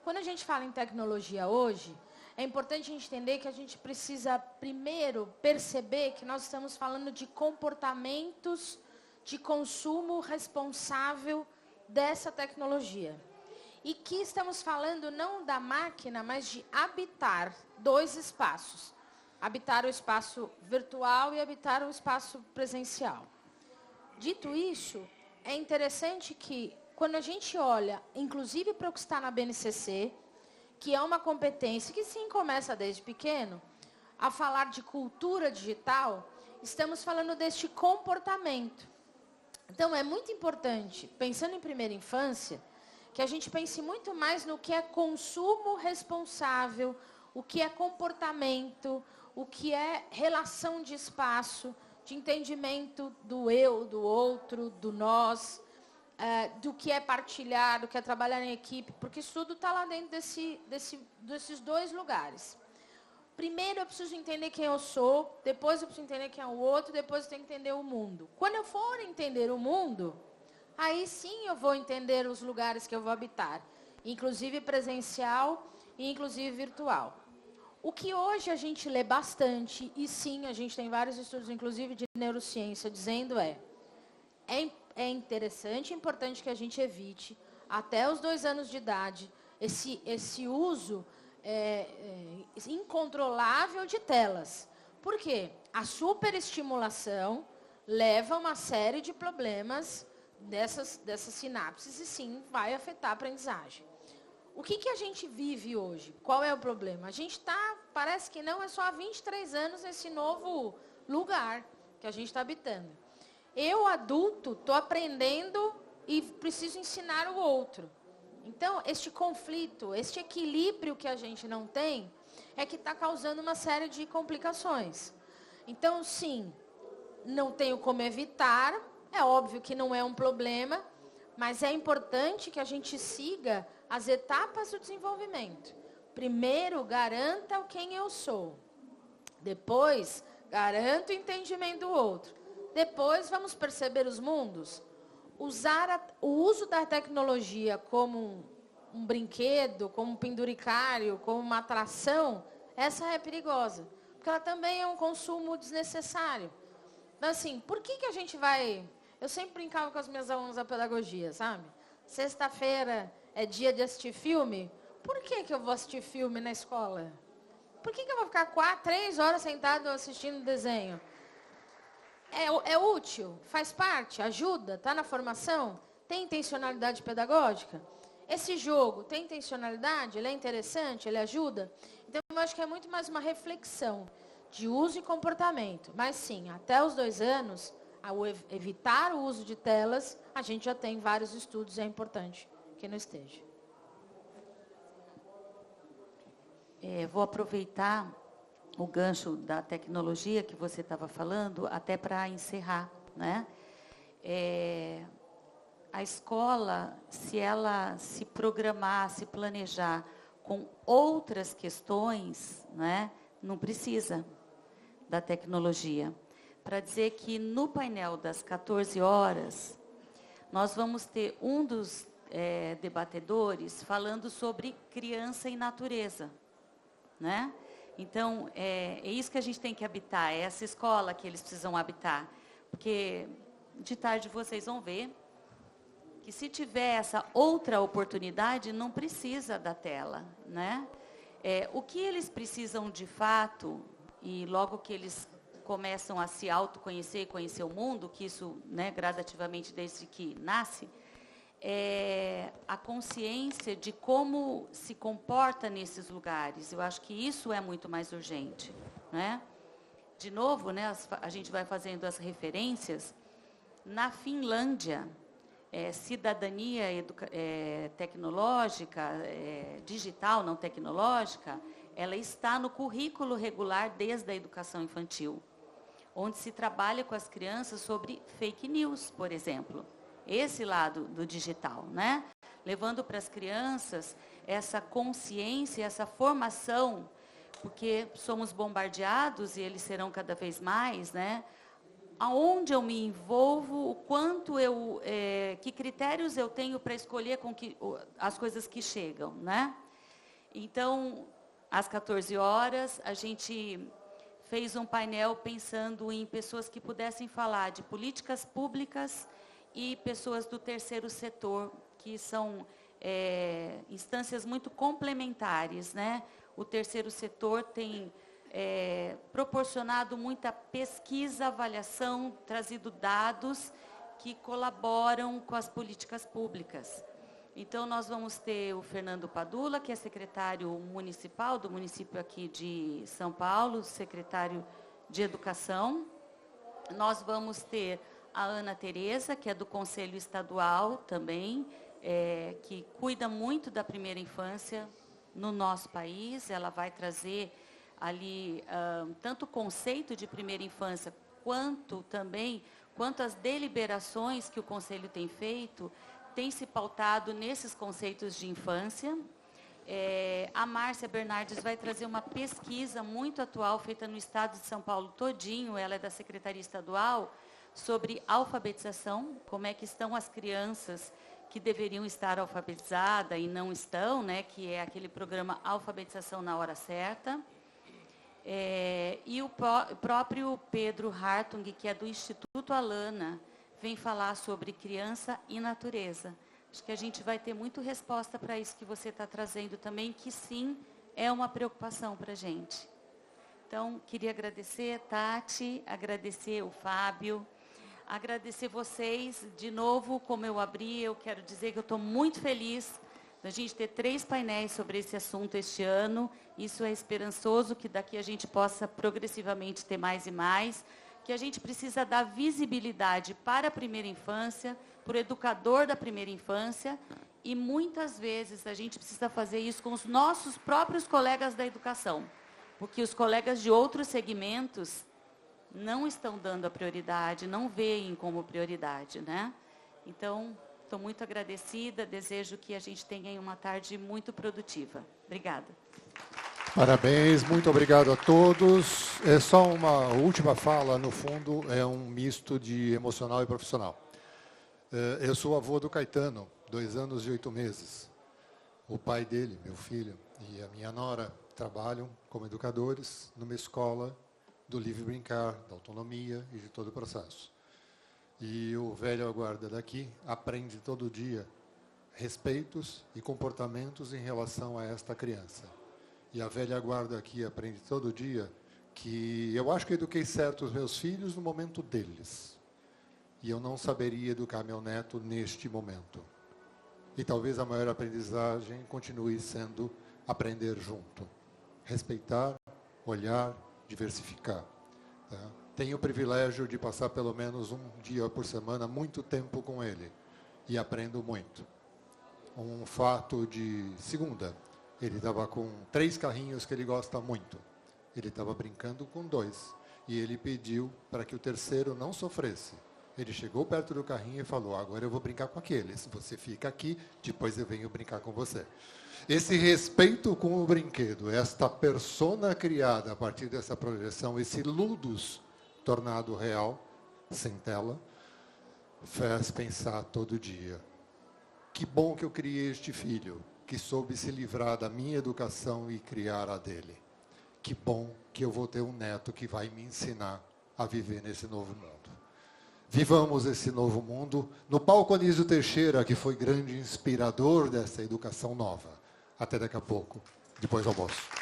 Quando a gente fala em tecnologia hoje, é importante a gente entender que a gente precisa, primeiro, perceber que nós estamos falando de comportamentos de consumo responsável dessa tecnologia. E que estamos falando não da máquina, mas de habitar dois espaços. Habitar o espaço virtual e habitar o espaço presencial. Dito isso, é interessante que, quando a gente olha, inclusive para o que está na BNCC, que é uma competência que sim começa desde pequeno, a falar de cultura digital, estamos falando deste comportamento. Então, é muito importante, pensando em primeira infância, que a gente pense muito mais no que é consumo responsável, o que é comportamento, o que é relação de espaço, de entendimento do eu, do outro, do nós, do que é partilhar, do que é trabalhar em equipe, porque isso tudo está lá dentro desses dois lugares. Primeiro eu preciso entender quem eu sou, depois eu preciso entender quem é o outro, depois eu tenho que entender o mundo. Quando eu for entender o mundo, aí sim eu vou entender os lugares que eu vou habitar, inclusive presencial e inclusive virtual. O que hoje a gente lê bastante, e sim, a gente tem vários estudos, inclusive de neurociência, dizendo é interessante e importante que a gente evite, até os 2 anos de idade, esse uso incontrolável de telas. Por quê? A superestimulação leva a uma série de problemas dessas sinapses e sim vai afetar a aprendizagem. O que a gente vive hoje? Qual é o problema? A gente parece que não, é só há 23 anos nesse novo lugar que a gente está habitando. Eu, adulto, estou aprendendo e preciso ensinar o outro. Então, este conflito, este equilíbrio que a gente não tem, é que está causando uma série de complicações. Então, sim, não tenho como evitar, é óbvio que não é um problema, mas é importante que a gente siga as etapas do desenvolvimento. Primeiro, garanta quem eu sou. Depois, garanto o entendimento do outro. Depois, vamos perceber os mundos. O uso da tecnologia como um brinquedo, como um penduricário, como uma atração, essa é perigosa. Porque ela também é um consumo desnecessário. Então, assim, por que a gente vai... Eu sempre brincava com as minhas alunas da pedagogia, sabe? Sexta-feira é dia de assistir filme. Por que eu vou assistir filme na escola? Por que eu vou ficar 3 horas sentado assistindo desenho? É útil? Faz parte? Ajuda? Está na formação? Tem intencionalidade pedagógica? Esse jogo tem intencionalidade? Ele é interessante? Ele ajuda? Então, eu acho que é muito mais uma reflexão de uso e comportamento. Mas, sim, até os 2 anos, ao evitar o uso de telas, a gente já tem vários estudos e é importante que não esteja. Vou aproveitar o gancho da tecnologia que você estava falando, até para encerrar, né? A escola, se ela se programar, se planejar com outras questões, né, não precisa da tecnologia. Para dizer que no painel das 14 horas, nós vamos ter um dos debatedores falando sobre criança e natureza, né? Então, é isso que a gente tem que habitar, é essa escola que eles precisam habitar. Porque de tarde vocês vão ver que se tiver essa outra oportunidade, não precisa da tela, né? O que eles precisam de fato, e logo que eles começam a se autoconhecer e conhecer o mundo, que isso, né, gradativamente desde que nasce, a consciência de como se comporta nesses lugares. Eu acho que isso é muito mais urgente, né? De novo, né, a gente vai fazendo as referências. Na Finlândia, cidadania tecnológica, digital, não tecnológica, ela está no currículo regular desde a educação infantil, onde se trabalha com as crianças sobre fake news, por exemplo. Esse lado do digital, né? Levando para as crianças essa consciência, essa formação, porque somos bombardeados, e eles serão cada vez mais, né? Aonde eu me envolvo, o quanto que critérios eu tenho para escolher as coisas que chegam, né? Então, às 14 horas, a gente fez um painel pensando em pessoas que pudessem falar de políticas públicas e pessoas do terceiro setor, que são instâncias muito complementares, né? O terceiro setor tem proporcionado muita pesquisa, avaliação, trazido dados que colaboram com as políticas públicas. Então, nós vamos ter o Fernando Padula, que é secretário municipal do município aqui de São Paulo, secretário de Educação. Nós vamos ter a Ana Tereza, que é do Conselho Estadual também, que cuida muito da primeira infância no nosso país. Ela vai trazer ali tanto o conceito de primeira infância, quanto as deliberações que o Conselho tem feito, tem se pautado nesses conceitos de infância. A Márcia Bernardes vai trazer uma pesquisa muito atual, feita no estado de São Paulo todinho, ela é da Secretaria Estadual, sobre alfabetização, como é que estão as crianças que deveriam estar alfabetizadas e não estão, né, que é aquele programa Alfabetização na Hora Certa. E o próprio Pedro Hartung, que é do Instituto Alana, vem falar sobre criança e natureza. Acho que a gente vai ter muito resposta para isso que você está trazendo também, que sim, é uma preocupação para a gente. Então, queria agradecer, Tati, agradecer o Fábio, agradecer vocês. De novo, como eu abri, eu quero dizer que eu estou muito feliz da gente ter 3 painéis sobre esse assunto este ano. Isso é esperançoso, que daqui a gente possa progressivamente ter mais e mais, que a gente precisa dar visibilidade para a primeira infância, para o educador da primeira infância, e muitas vezes a gente precisa fazer isso com os nossos próprios colegas da educação, porque os colegas de outros segmentos não estão dando a prioridade, não veem como prioridade, né? Então, estou muito agradecida, desejo que a gente tenha uma tarde muito produtiva. Obrigada. Parabéns, muito obrigado a todos. É só uma última fala, no fundo, é um misto de emocional e profissional. Eu sou avô do Caetano, 2 anos e 8 meses. O pai dele, meu filho, e a minha nora trabalham como educadores numa escola do livre brincar, da autonomia e de todo o processo. E o velho guarda daqui aprende todo dia respeitos e comportamentos em relação a esta criança. E a velha guarda aqui aprende todo dia que eu acho que eduquei certo os meus filhos no momento deles. E eu não saberia educar meu neto neste momento. E talvez a maior aprendizagem continue sendo aprender junto. Respeitar, olhar, diversificar. Tá? Tenho o privilégio de passar pelo menos um dia por semana, muito tempo com ele. E aprendo muito. Um fato de segunda. Ele estava com 3 carrinhos que ele gosta muito. Ele estava brincando com 2. E ele pediu para que o terceiro não sofresse. Ele chegou perto do carrinho e falou, agora eu vou brincar com aqueles. Você fica aqui, depois eu venho brincar com você. Esse respeito com o brinquedo, esta persona criada a partir dessa projeção, esse ludus tornado real, sem tela, faz pensar todo dia. Que bom que eu criei este filho, que soube se livrar da minha educação e criar a dele. Que bom que eu vou ter um neto que vai me ensinar a viver nesse novo mundo. Vivamos esse novo mundo no palco Anísio Teixeira, que foi grande inspirador dessa educação nova. Até daqui a pouco, depois do almoço.